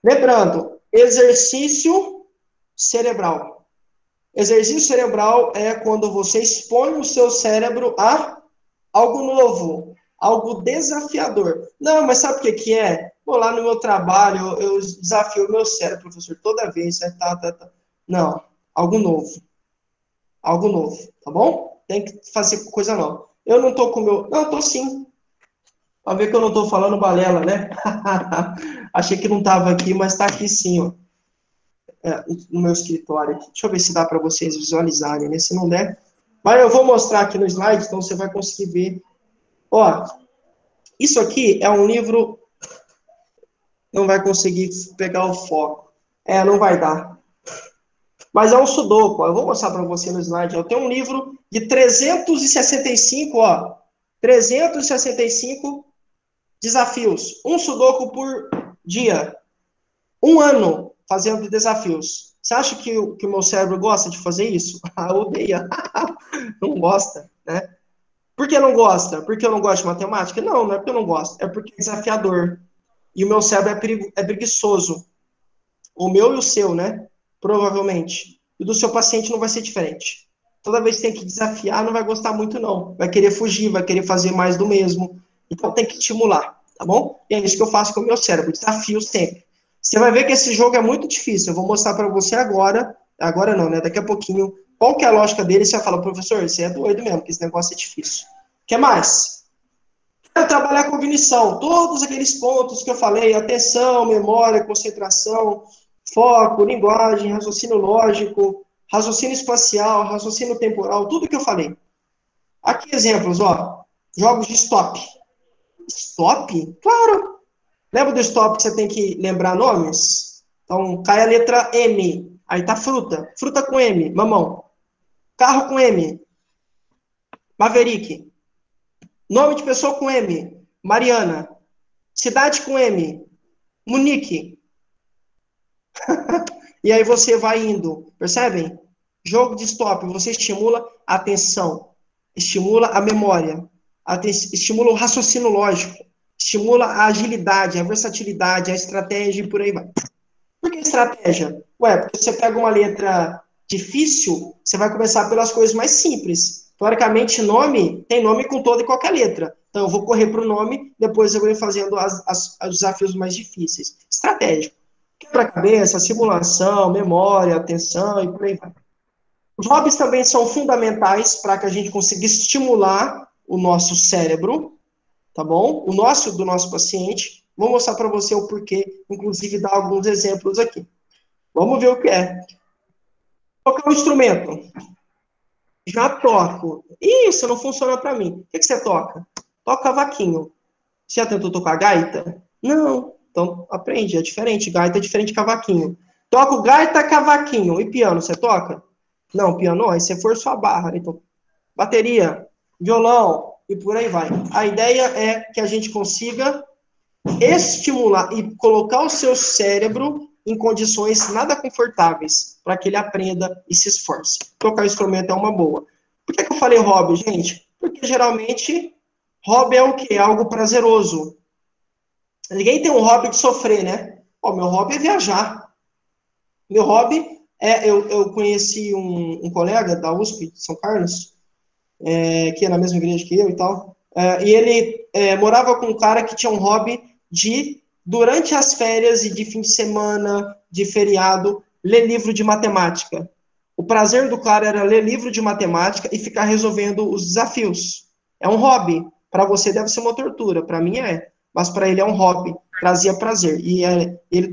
Lembrando, exercício cerebral. Exercício cerebral é quando você expõe o seu cérebro a algo novo, algo desafiador. Não, mas sabe o que é? Vou lá no meu trabalho, eu desafio o meu cérebro, professor, toda vez. Não, algo novo. Algo novo, tá bom? Tem que fazer coisa nova. Eu não tô com o meu... Não, tô sim. Pra ver que eu não tô falando balela, né? Achei que não tava aqui, mas tá aqui sim, ó. No meu escritório aqui. Deixa eu ver se dá para vocês visualizarem, né? Se não der... Mas eu vou mostrar aqui no slide, então você vai conseguir ver. Ó, isso aqui é um livro... Não vai conseguir pegar o foco. Não vai dar. Mas é um sudoku, ó. Eu vou mostrar para você no slide. Eu tenho um livro de 365, ó. 365 desafios. Um sudoku por dia. 1 ano fazendo desafios. Você acha que o meu cérebro gosta de fazer isso? Odeia. Não gosta, né? Por que não gosta? Porque eu não gosto de matemática? Não, não é porque eu não gosto. É porque é desafiador. E o meu cérebro é preguiçoso. O meu e o seu, né? Provavelmente. E do seu paciente não vai ser diferente. Toda vez que tem que desafiar, não vai gostar muito, não. Vai querer fugir, vai querer fazer mais do mesmo. Então tem que estimular, tá bom? E é isso que eu faço com o meu cérebro. Desafio sempre. Você vai ver que esse jogo é muito difícil. Eu vou mostrar para você agora. Agora não, né? Daqui a pouquinho. Qual que é a lógica dele? Você vai falar, professor, você é doido mesmo, que esse negócio é difícil. O que mais? Quero trabalhar a cognição. Todos aqueles pontos que eu falei. Atenção, memória, concentração, foco, linguagem, raciocínio lógico, raciocínio espacial, raciocínio temporal, tudo que eu falei. Aqui exemplos, ó. Jogos de stop. Stop? Claro. Lembra do stop que você tem que lembrar nomes? Então, cai a letra M. Aí tá fruta. Fruta com M, mamão. Carro com M. Maverick. Nome de pessoa com M. Mariana. Cidade com M. Munique. E aí você vai indo, percebem? Jogo de stop, você estimula a atenção, estimula a memória, estimula o raciocínio lógico, estimula a agilidade, a versatilidade, a estratégia e por aí vai. Por que estratégia? Porque você pega uma letra difícil, você vai começar pelas coisas mais simples. Teoricamente, nome tem nome com toda e qualquer letra. Então, eu vou correr para o nome, depois eu vou ir fazendo os desafios mais difíceis. Estratégico. Quebra-cabeça, simulação, memória, atenção e por aí vai. Os hobbies também são fundamentais para que a gente consiga estimular o nosso cérebro, tá bom? Do nosso paciente. Vou mostrar para você o porquê, inclusive dar alguns exemplos aqui. Vamos ver o que é. Tocar um instrumento. Já toco. Isso não funciona para mim. O que você toca? Toca cavaquinho. Você já tentou tocar gaita? Não. Então, aprende, é diferente. Gaita é diferente de cavaquinho. Toco gaita, cavaquinho. E piano, você toca? Não, piano não. Aí você forçou a barra. Então, bateria, violão e por aí vai. A ideia é que a gente consiga estimular e colocar o seu cérebro em condições nada confortáveis para que ele aprenda e se esforce. Tocar instrumento é uma boa. Por que eu falei hobby, gente? Porque geralmente hobby é o quê? É algo prazeroso. Ninguém tem um hobby de sofrer, né? Meu hobby é viajar. Meu hobby é... Eu conheci um colega da USP, de São Carlos, que é na mesma igreja que eu e tal, e ele morava com um cara que tinha um hobby de, durante as férias e de fim de semana, de feriado, ler livro de matemática. O prazer do cara era ler livro de matemática e ficar resolvendo os desafios. É um hobby. Para você deve ser uma tortura, para mim é. Mas para ele é um hobby, trazia prazer. E ele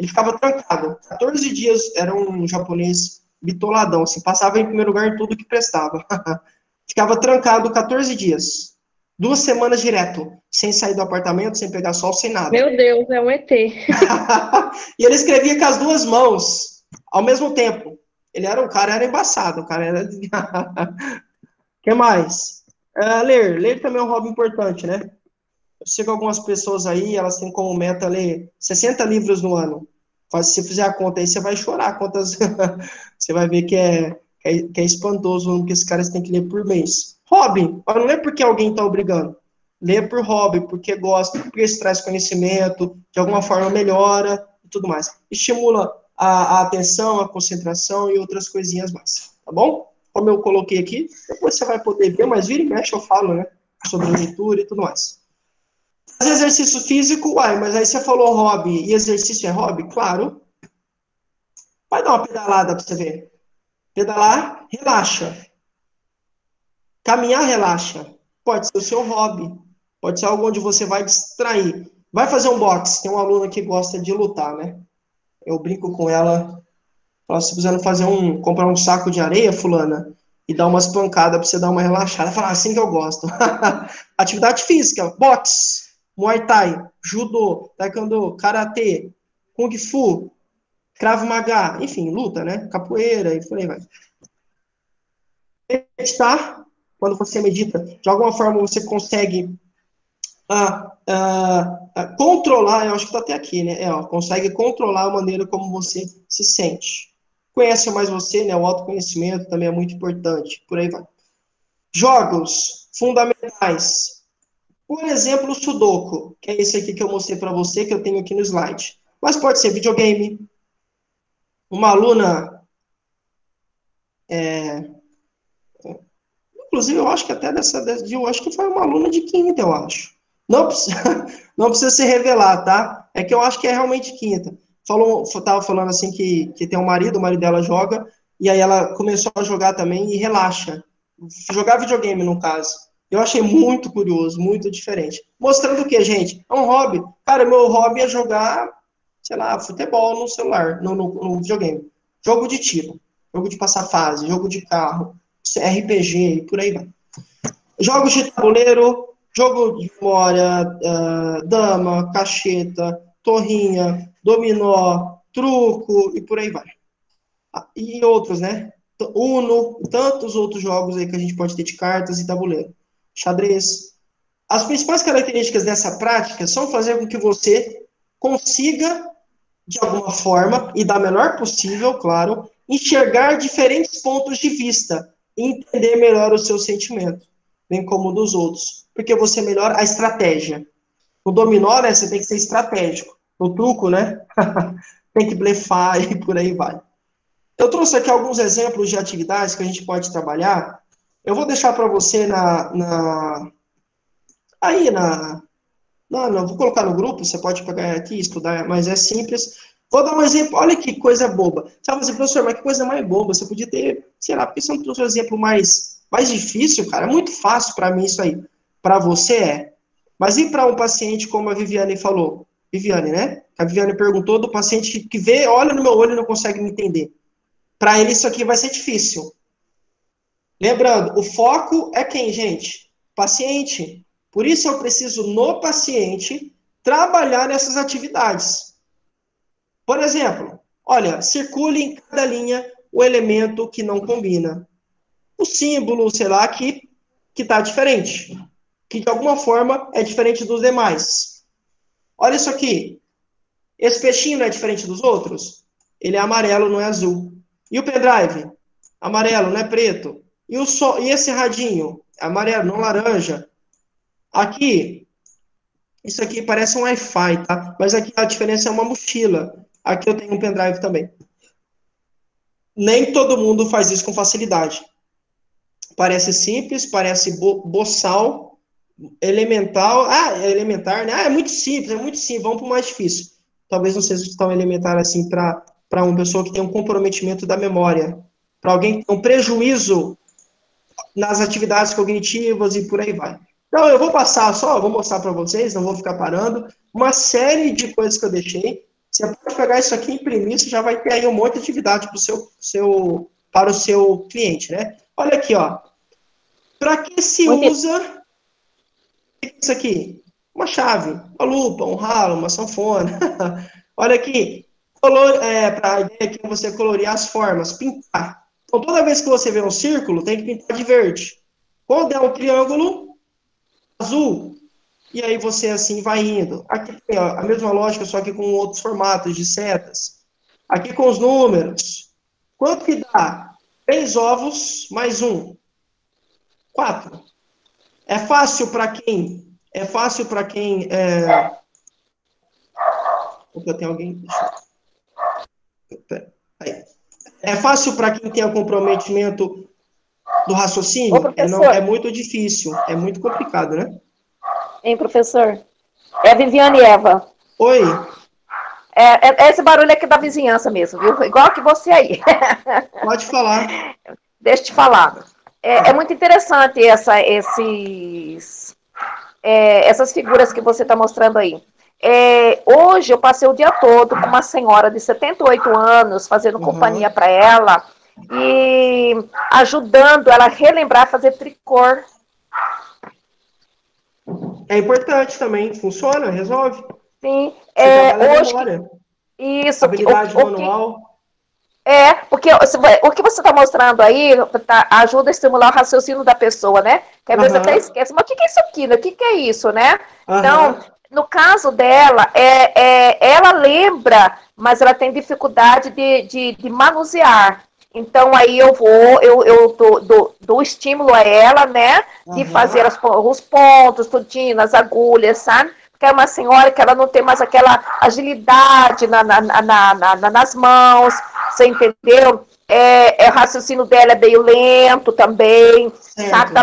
ficava trancado. 14 dias, era um japonês bitoladão, assim, passava em primeiro lugar em tudo que prestava. Ficava trancado 14 dias. 2 semanas direto, sem sair do apartamento, sem pegar sol, sem nada. Meu Deus, é um ET. E ele escrevia com as 2 mãos, ao mesmo tempo. O cara era embaçado, o cara era... que mais? Ler também é um hobby importante, né? Eu sigo algumas pessoas aí, elas têm como meta ler 60 livros no ano. Se você fizer a conta aí, você vai chorar quantas... você vai ver que é espantoso o número que esses caras têm que ler por mês. Hobby, mas não é porque alguém está obrigando. Lê por hobby, porque gosta, porque isso traz conhecimento, de alguma forma melhora e tudo mais. Estimula a atenção, a concentração e outras coisinhas mais. Tá bom? Como eu coloquei aqui, depois você vai poder ver, mas vira e mexe eu falo, né? Sobre leitura e tudo mais. Fazer exercício físico, mas aí você falou hobby, e exercício é hobby? Claro. Vai dar uma pedalada pra você ver. Pedalar, relaxa. Caminhar, relaxa. Pode ser o seu hobby. Pode ser algo onde você vai distrair. Vai fazer um boxe. Tem uma aluna que gosta de lutar, né? Eu brinco com ela. Falo, se você não comprar um saco de areia, fulana, e dar umas pancadas pra você dar uma relaxada. Fala, assim que eu gosto. Atividade física, boxe. Muay Thai, Judô, Taekwondo, Karatê, Kung Fu, Krav Maga, enfim, luta, né? Capoeira e por aí vai. Meditar, quando você medita, de alguma forma você consegue controlar, eu acho que está até aqui, né? Consegue controlar a maneira como você se sente. Conhece mais você, né? O autoconhecimento também é muito importante, por aí vai. Jogos fundamentais. Por exemplo, o Sudoku, que é esse aqui que eu mostrei para você, que eu tenho aqui no slide. Mas pode ser videogame. Uma aluna... inclusive, eu acho que até eu acho que foi uma aluna de quinta, eu acho. Não precisa se revelar, tá? É que eu acho que é realmente quinta. Tava falando assim que tem um marido, o marido dela joga, e aí ela começou a jogar também e relaxa. Jogar videogame, no caso. Eu achei muito curioso, muito diferente. Mostrando o que, gente? É um hobby. Cara, meu hobby é jogar, sei lá, futebol no celular, no videogame. Jogo de tiro, jogo de passar fase, jogo de carro, RPG e por aí vai. Jogos de tabuleiro, jogo de memória, dama, cacheta, torrinha, dominó, truco e por aí vai. E outros, né? Uno, tantos outros jogos aí que a gente pode ter de cartas e tabuleiro. Xadrez. As principais características dessa prática são fazer com que você consiga, de alguma forma, e da melhor possível, claro, enxergar diferentes pontos de vista e entender melhor o seu sentimento, bem como o dos outros, porque você melhora a estratégia. No dominó, né, você tem que ser estratégico. No truco, né, tem que blefar e por aí vai. Eu trouxe aqui alguns exemplos de atividades que a gente pode trabalhar. Eu vou deixar para você vou colocar no grupo, você pode pegar aqui e estudar, mas é simples. Vou dar um exemplo, olha que coisa boba. Você vai dizer, professor, mas que coisa mais boba, você podia ter, sei lá, porque você não trouxe um exemplo mais difícil, cara? É muito fácil para mim isso aí. Para você é. Mas e para um paciente, como a Viviane falou? Viviane, né? A Viviane perguntou do paciente que vê, olha no meu olho e não consegue me entender. Para ele isso aqui vai ser difícil. Lembrando, o foco é quem, gente? Paciente. Por isso eu preciso, no paciente, trabalhar nessas atividades. Por exemplo, olha, circule em cada linha o elemento que não combina. O símbolo, sei lá, que está diferente. Que de alguma forma é diferente dos demais. Olha isso aqui. Esse peixinho não é diferente dos outros? Ele é amarelo, não é azul. E o pendrive? Amarelo, não é preto. E esse radinho? Amarelo, não laranja. Aqui, isso aqui parece um Wi-Fi, tá? Mas aqui a diferença é uma mochila. Aqui eu tenho um pendrive também. Nem todo mundo faz isso com facilidade. Parece simples, parece boçal, elemental. É elementar, né? É muito simples, vamos para o mais difícil. Talvez não seja tão elementar assim para uma pessoa que tem um comprometimento da memória. Para alguém que tem um prejuízo nas atividades cognitivas e por aí vai. Então, eu vou mostrar para vocês, não vou ficar parando, uma série de coisas que eu deixei. Você pode pegar isso aqui e imprimir, você já vai ter aí um monte de atividade para o seu cliente, né? Olha aqui, ó. Para que se usa isso aqui? Uma chave, uma lupa, um ralo, uma sanfona. Olha aqui. Para a ideia aqui é você colorir as formas, pintar. Então, toda vez que você vê um círculo, tem que pintar de verde. Quando é um triângulo, azul. E aí você assim vai indo. Aqui tem ó, a mesma lógica, só que com outros formatos de setas. Aqui com os números. Quanto que dá? 3 ovos mais 1. 4. É fácil para quem... É fácil para quem... Opa, tem alguém... Aí. É fácil para quem tem o comprometimento do raciocínio? Professor. É muito difícil. É muito complicado, né? Hein, professor? É a Viviane Eva. Oi. É esse barulho aqui da vizinhança mesmo, viu? Igual que você aí. Pode falar. Deixa eu te falar. É muito interessante essas figuras que você está mostrando aí. Hoje eu passei o dia todo com uma senhora de 78 anos, fazendo companhia para ela e ajudando ela a relembrar, fazer tricô. É importante também, funciona, resolve. Sim, hoje. Isso. Habilidade manual. Porque o que você está mostrando aí ajuda a estimular o raciocínio da pessoa, né? Que às vezes até esquece, mas o que é isso aqui? O que é isso, né? Então, no caso dela, ela lembra, mas ela tem dificuldade de manusear. Então, aí eu dou estímulo a ela, né? De fazer os pontos, tudinho, as agulhas, sabe? Porque é uma senhora que ela não tem mais aquela agilidade nas mãos, você entendeu? O raciocínio dela é meio lento também, sabe?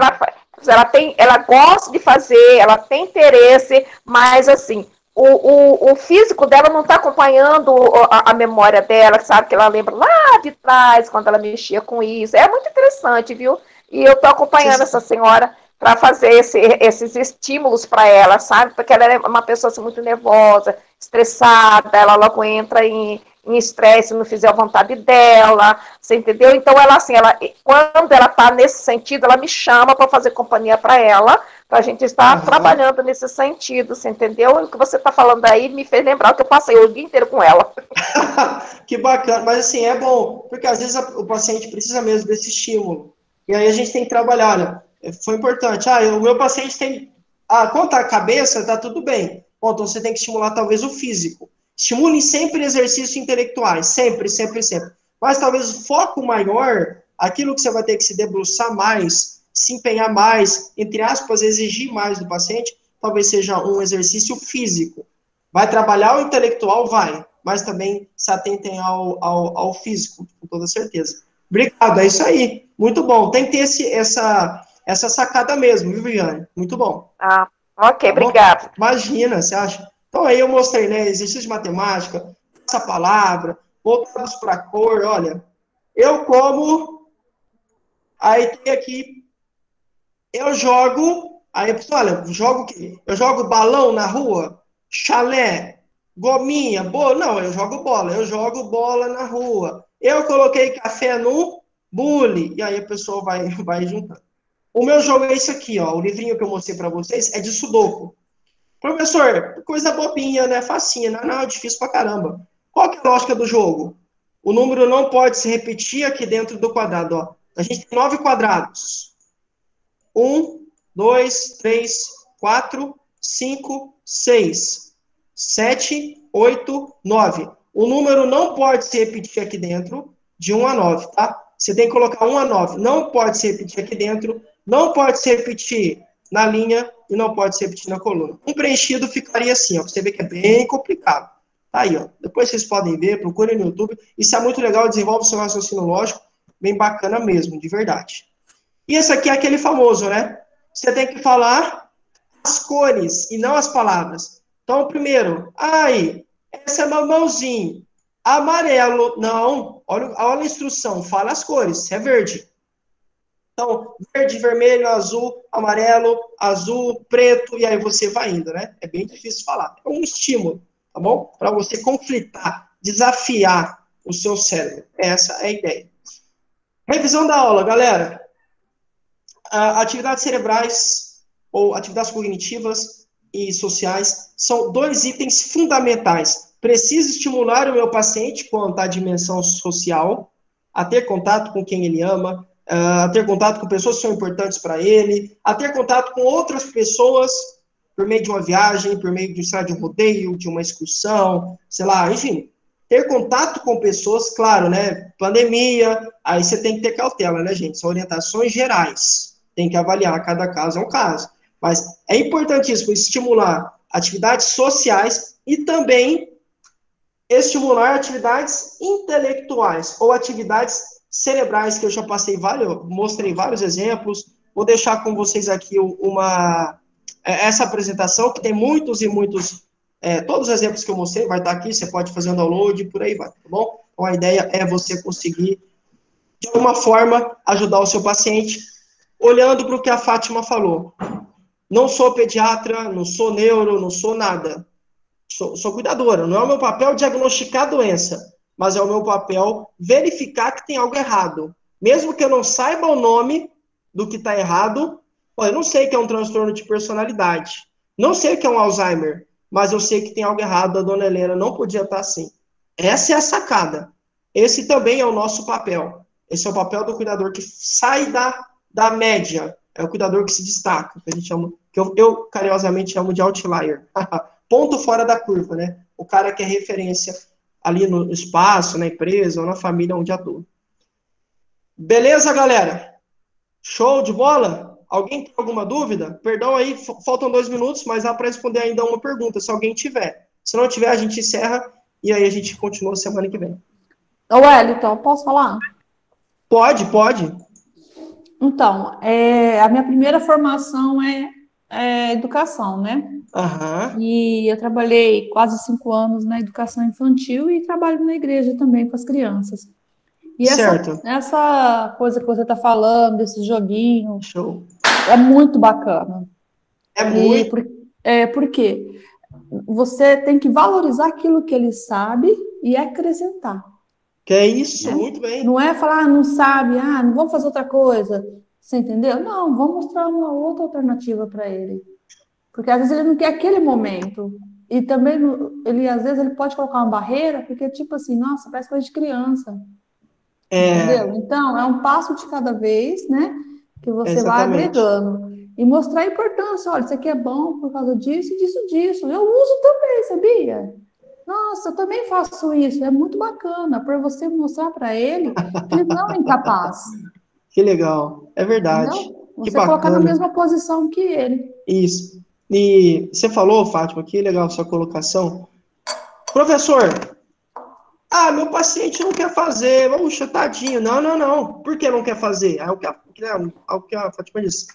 Ela gosta de fazer, ela tem interesse, mas assim, o físico dela não está acompanhando a memória dela, sabe? Que ela lembra lá de trás, quando ela mexia com isso. É muito interessante, viu? E eu estou acompanhando essa senhora para fazer esses estímulos para ela, sabe? Porque ela é uma pessoa assim, muito nervosa, estressada, ela logo entra em estresse, não fizer a vontade dela, você entendeu? Então, quando ela está nesse sentido, ela me chama para fazer companhia para ela, para a gente estar trabalhando nesse sentido, você entendeu? O que você está falando aí me fez lembrar que eu passei o dia inteiro com ela. Que bacana, mas assim, é bom, porque às vezes o paciente precisa mesmo desse estímulo, e aí a gente tem que trabalhar, né? Foi importante, o meu paciente tem, quanto à cabeça, tá tudo bem, bom, então você tem que estimular talvez o físico. Estimule sempre exercícios intelectuais, sempre, sempre, sempre. Mas talvez o foco maior, aquilo que você vai ter que se debruçar mais, se empenhar mais, entre aspas, exigir mais do paciente, talvez seja um exercício físico. Vai trabalhar o intelectual? Vai. Mas também se atentem ao físico, com toda certeza. Obrigado, é isso aí. Muito bom. Tem que ter essa sacada mesmo, viu, Viviane? Muito bom. Ok, tá obrigado. Imagina, você acha? Então, aí eu mostrei, né, exercício de matemática, essa palavra, voltados para a cor, olha, eu como, aí tem aqui, eu jogo, aí, olha, jogo o quê? Eu jogo balão na rua, chalé, gominha, bola, não, eu jogo bola na rua, eu coloquei café no bule, e aí a pessoa vai juntando. O meu jogo é esse aqui, ó, o livrinho que eu mostrei para vocês é de sudoku. Professor, coisa bobinha, né? Facinha. Não, é difícil pra caramba. Qual que é a lógica do jogo? O número não pode se repetir aqui dentro do quadrado, ó. A gente tem 9 quadrados. 1, 2, 3, 4, 5, 6, 7, 8, 9. O número não pode se repetir aqui dentro de 1 a 9, tá? Você tem que colocar 1 a 9. Não pode se repetir aqui dentro. Não pode se repetir na linha e não pode se repetir na coluna. Um preenchido ficaria assim, ó. Você vê que é bem complicado. Tá aí, ó. Depois vocês podem ver, procurem no YouTube. Isso é muito legal, desenvolve o seu raciocínio lógico. Bem bacana mesmo, de verdade. E esse aqui é aquele famoso, né? Você tem que falar as cores e não as palavras. Então, primeiro, essa é mamãozinho. Amarelo, não. Olha a instrução, fala as cores. É verde. Então, verde, vermelho, azul, amarelo, azul, preto, e aí você vai indo, né? É bem difícil falar. É um estímulo. tá bom? Para você conflitar, desafiar o seu cérebro. Essa é a ideia. Revisão da aula, galera. Atividades cerebrais ou atividades cognitivas e sociais são 2 itens fundamentais. Preciso estimular o meu paciente quanto à dimensão social, a ter contato com quem ele ama, a ter contato com pessoas que são importantes para ele, a ter contato com outras pessoas por meio de uma viagem, por meio de um rodeio, de uma excursão, sei lá, enfim. Ter contato com pessoas, claro, né? Pandemia, aí você tem que ter cautela, né, gente? São orientações gerais. Tem que avaliar, cada caso é um caso. Mas é importantíssimo estimular atividades sociais e também estimular atividades intelectuais ou atividades cerebrais, que eu já mostrei vários exemplos. Vou deixar com vocês aqui essa apresentação, que tem muitos e muitos, todos os exemplos que eu mostrei, vai estar aqui, você pode fazer um download e por aí vai, tá bom? Então, a ideia é você conseguir, de alguma forma, ajudar o seu paciente, olhando para o que a Fátima falou. Não sou pediatra, não sou neuro, não sou nada. Sou cuidadora. Não é o meu papel diagnosticar a doença, mas é o meu papel verificar que tem algo errado. Mesmo que eu não saiba o nome do que está errado, eu não sei que é um transtorno de personalidade, não sei que é um Alzheimer, mas eu sei que tem algo errado, a dona Helena não podia estar assim. Essa é a sacada. Esse também é o nosso papel. Esse é o papel do cuidador que sai da média. É o cuidador que se destaca, que a gente chama, que eu carinhosamente chamo de outlier. Ponto fora da curva, né? O cara que é referência ali no espaço, na empresa ou na família onde atua. Beleza, galera? Show de bola? Alguém tem alguma dúvida? Perdão aí, faltam 2 minutos, mas dá para responder ainda uma pergunta, se alguém tiver. Se não tiver, a gente encerra e aí a gente continua semana que vem. Ô, Wellington, posso falar? Pode. Então, a minha primeira formação é educação, né? Aham. E eu trabalhei quase 5 anos na educação infantil e trabalho na igreja também com as crianças. E Certo. essa coisa que você está falando, desse joguinho, Show. é muito bacana. É muito. Por quê? Você tem que valorizar aquilo que ele sabe e acrescentar. Que é isso, Né? muito bem. Não é falar, não sabe, não vamos fazer outra coisa. Você entendeu? Não, vamos mostrar uma outra alternativa para ele. Porque às vezes ele não quer aquele momento. E também, às vezes, ele pode colocar uma barreira, porque, tipo assim, nossa, parece coisa de criança. Entendeu? Então, é um passo de cada vez, né? Que você vai agregando. E mostrar a importância. Olha, isso aqui é bom por causa disso, disso. Eu uso também, sabia? Nossa, eu também faço isso. É muito bacana, para você mostrar para ele que ele não é incapaz. Que legal. É verdade. Entendeu? Que Você colocar na bacana. mesma posição que ele. Isso. E você falou, Fátima, que legal sua colocação. Professor, meu paciente não quer fazer. Puxa, tadinho. Não. Por que não quer fazer? É o que a Fátima disse.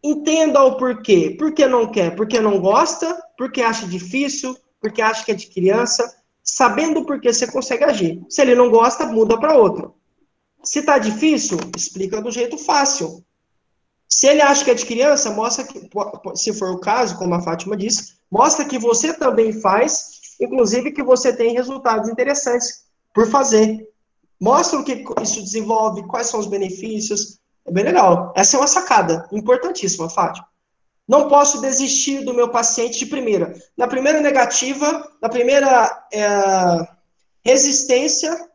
Entenda o porquê. Por que não quer? Porque não gosta? Porque acha difícil? Porque acha que é de criança? Sabendo o porquê, você consegue agir. Se ele não gosta, muda para outro. Se tá difícil, explica do jeito fácil. Se ele acha que é de criança, mostra que, se for o caso, como a Fátima disse, mostra que você também faz, inclusive que você tem resultados interessantes por fazer. Mostra o que isso desenvolve, quais são os benefícios. É bem legal. Essa é uma sacada importantíssima, Fátima. Não posso desistir do meu paciente de primeira. Na primeira negativa, na primeira resistência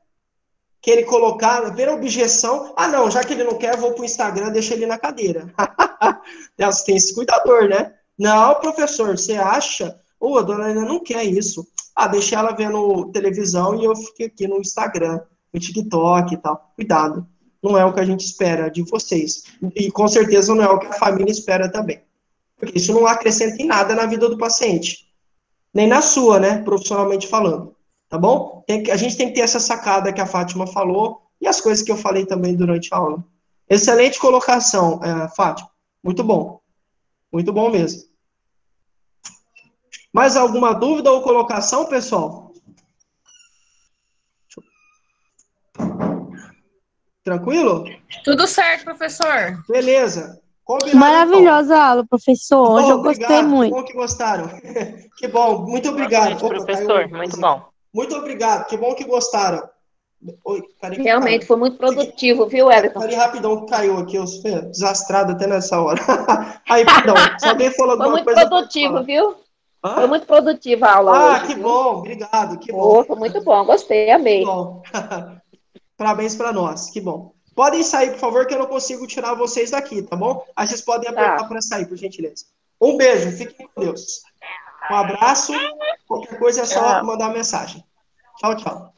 que ele colocar, na primeira objeção, não, já que ele não quer, vou para o Instagram, deixa ele na cadeira. Tem esse cuidador, né? Não, professor, você acha? A dona Helena não quer isso. Deixa ela vendo televisão e eu fico aqui no Instagram, no TikTok e tal. Cuidado. Não é o que a gente espera de vocês. E com certeza não é o que a família espera também. Porque isso não acrescenta em nada na vida do paciente. Nem na sua, né? Profissionalmente falando. Tá bom? A gente tem que ter essa sacada que a Fátima falou e as coisas que eu falei também durante a aula. Excelente colocação, Fátima. Muito bom. Muito bom mesmo. Mais alguma dúvida ou colocação, pessoal? Tranquilo? Tudo certo, professor. Beleza. Combinado, Maravilhosa a aula, professor. Hoje eu gostei obrigado, muito. que bom que gostaram. Que bom, muito obrigado. Boa noite, professor, muito bom. Muito obrigado, que bom que gostaram. Oi, peraí, Realmente foi muito produtivo, viu, Everton? peraí rapidão, que caiu aqui, eu sou desastrado até nessa hora. Aí, perdão, se alguém falou Foi alguma muito coisa, pode produtivo, falar. viu? Hã? Foi muito produtiva a aula hoje, Que viu? bom, obrigado, que bom. Oh, foi muito bom, gostei, Que amei. bom. Parabéns para nós, que bom. Podem sair, por favor, que eu não consigo tirar vocês daqui, tá bom? Aí vocês podem apertar para sair, por gentileza. Um beijo, fiquem com Deus. Um abraço, qualquer coisa é só mandar mensagem. Tchau, tchau.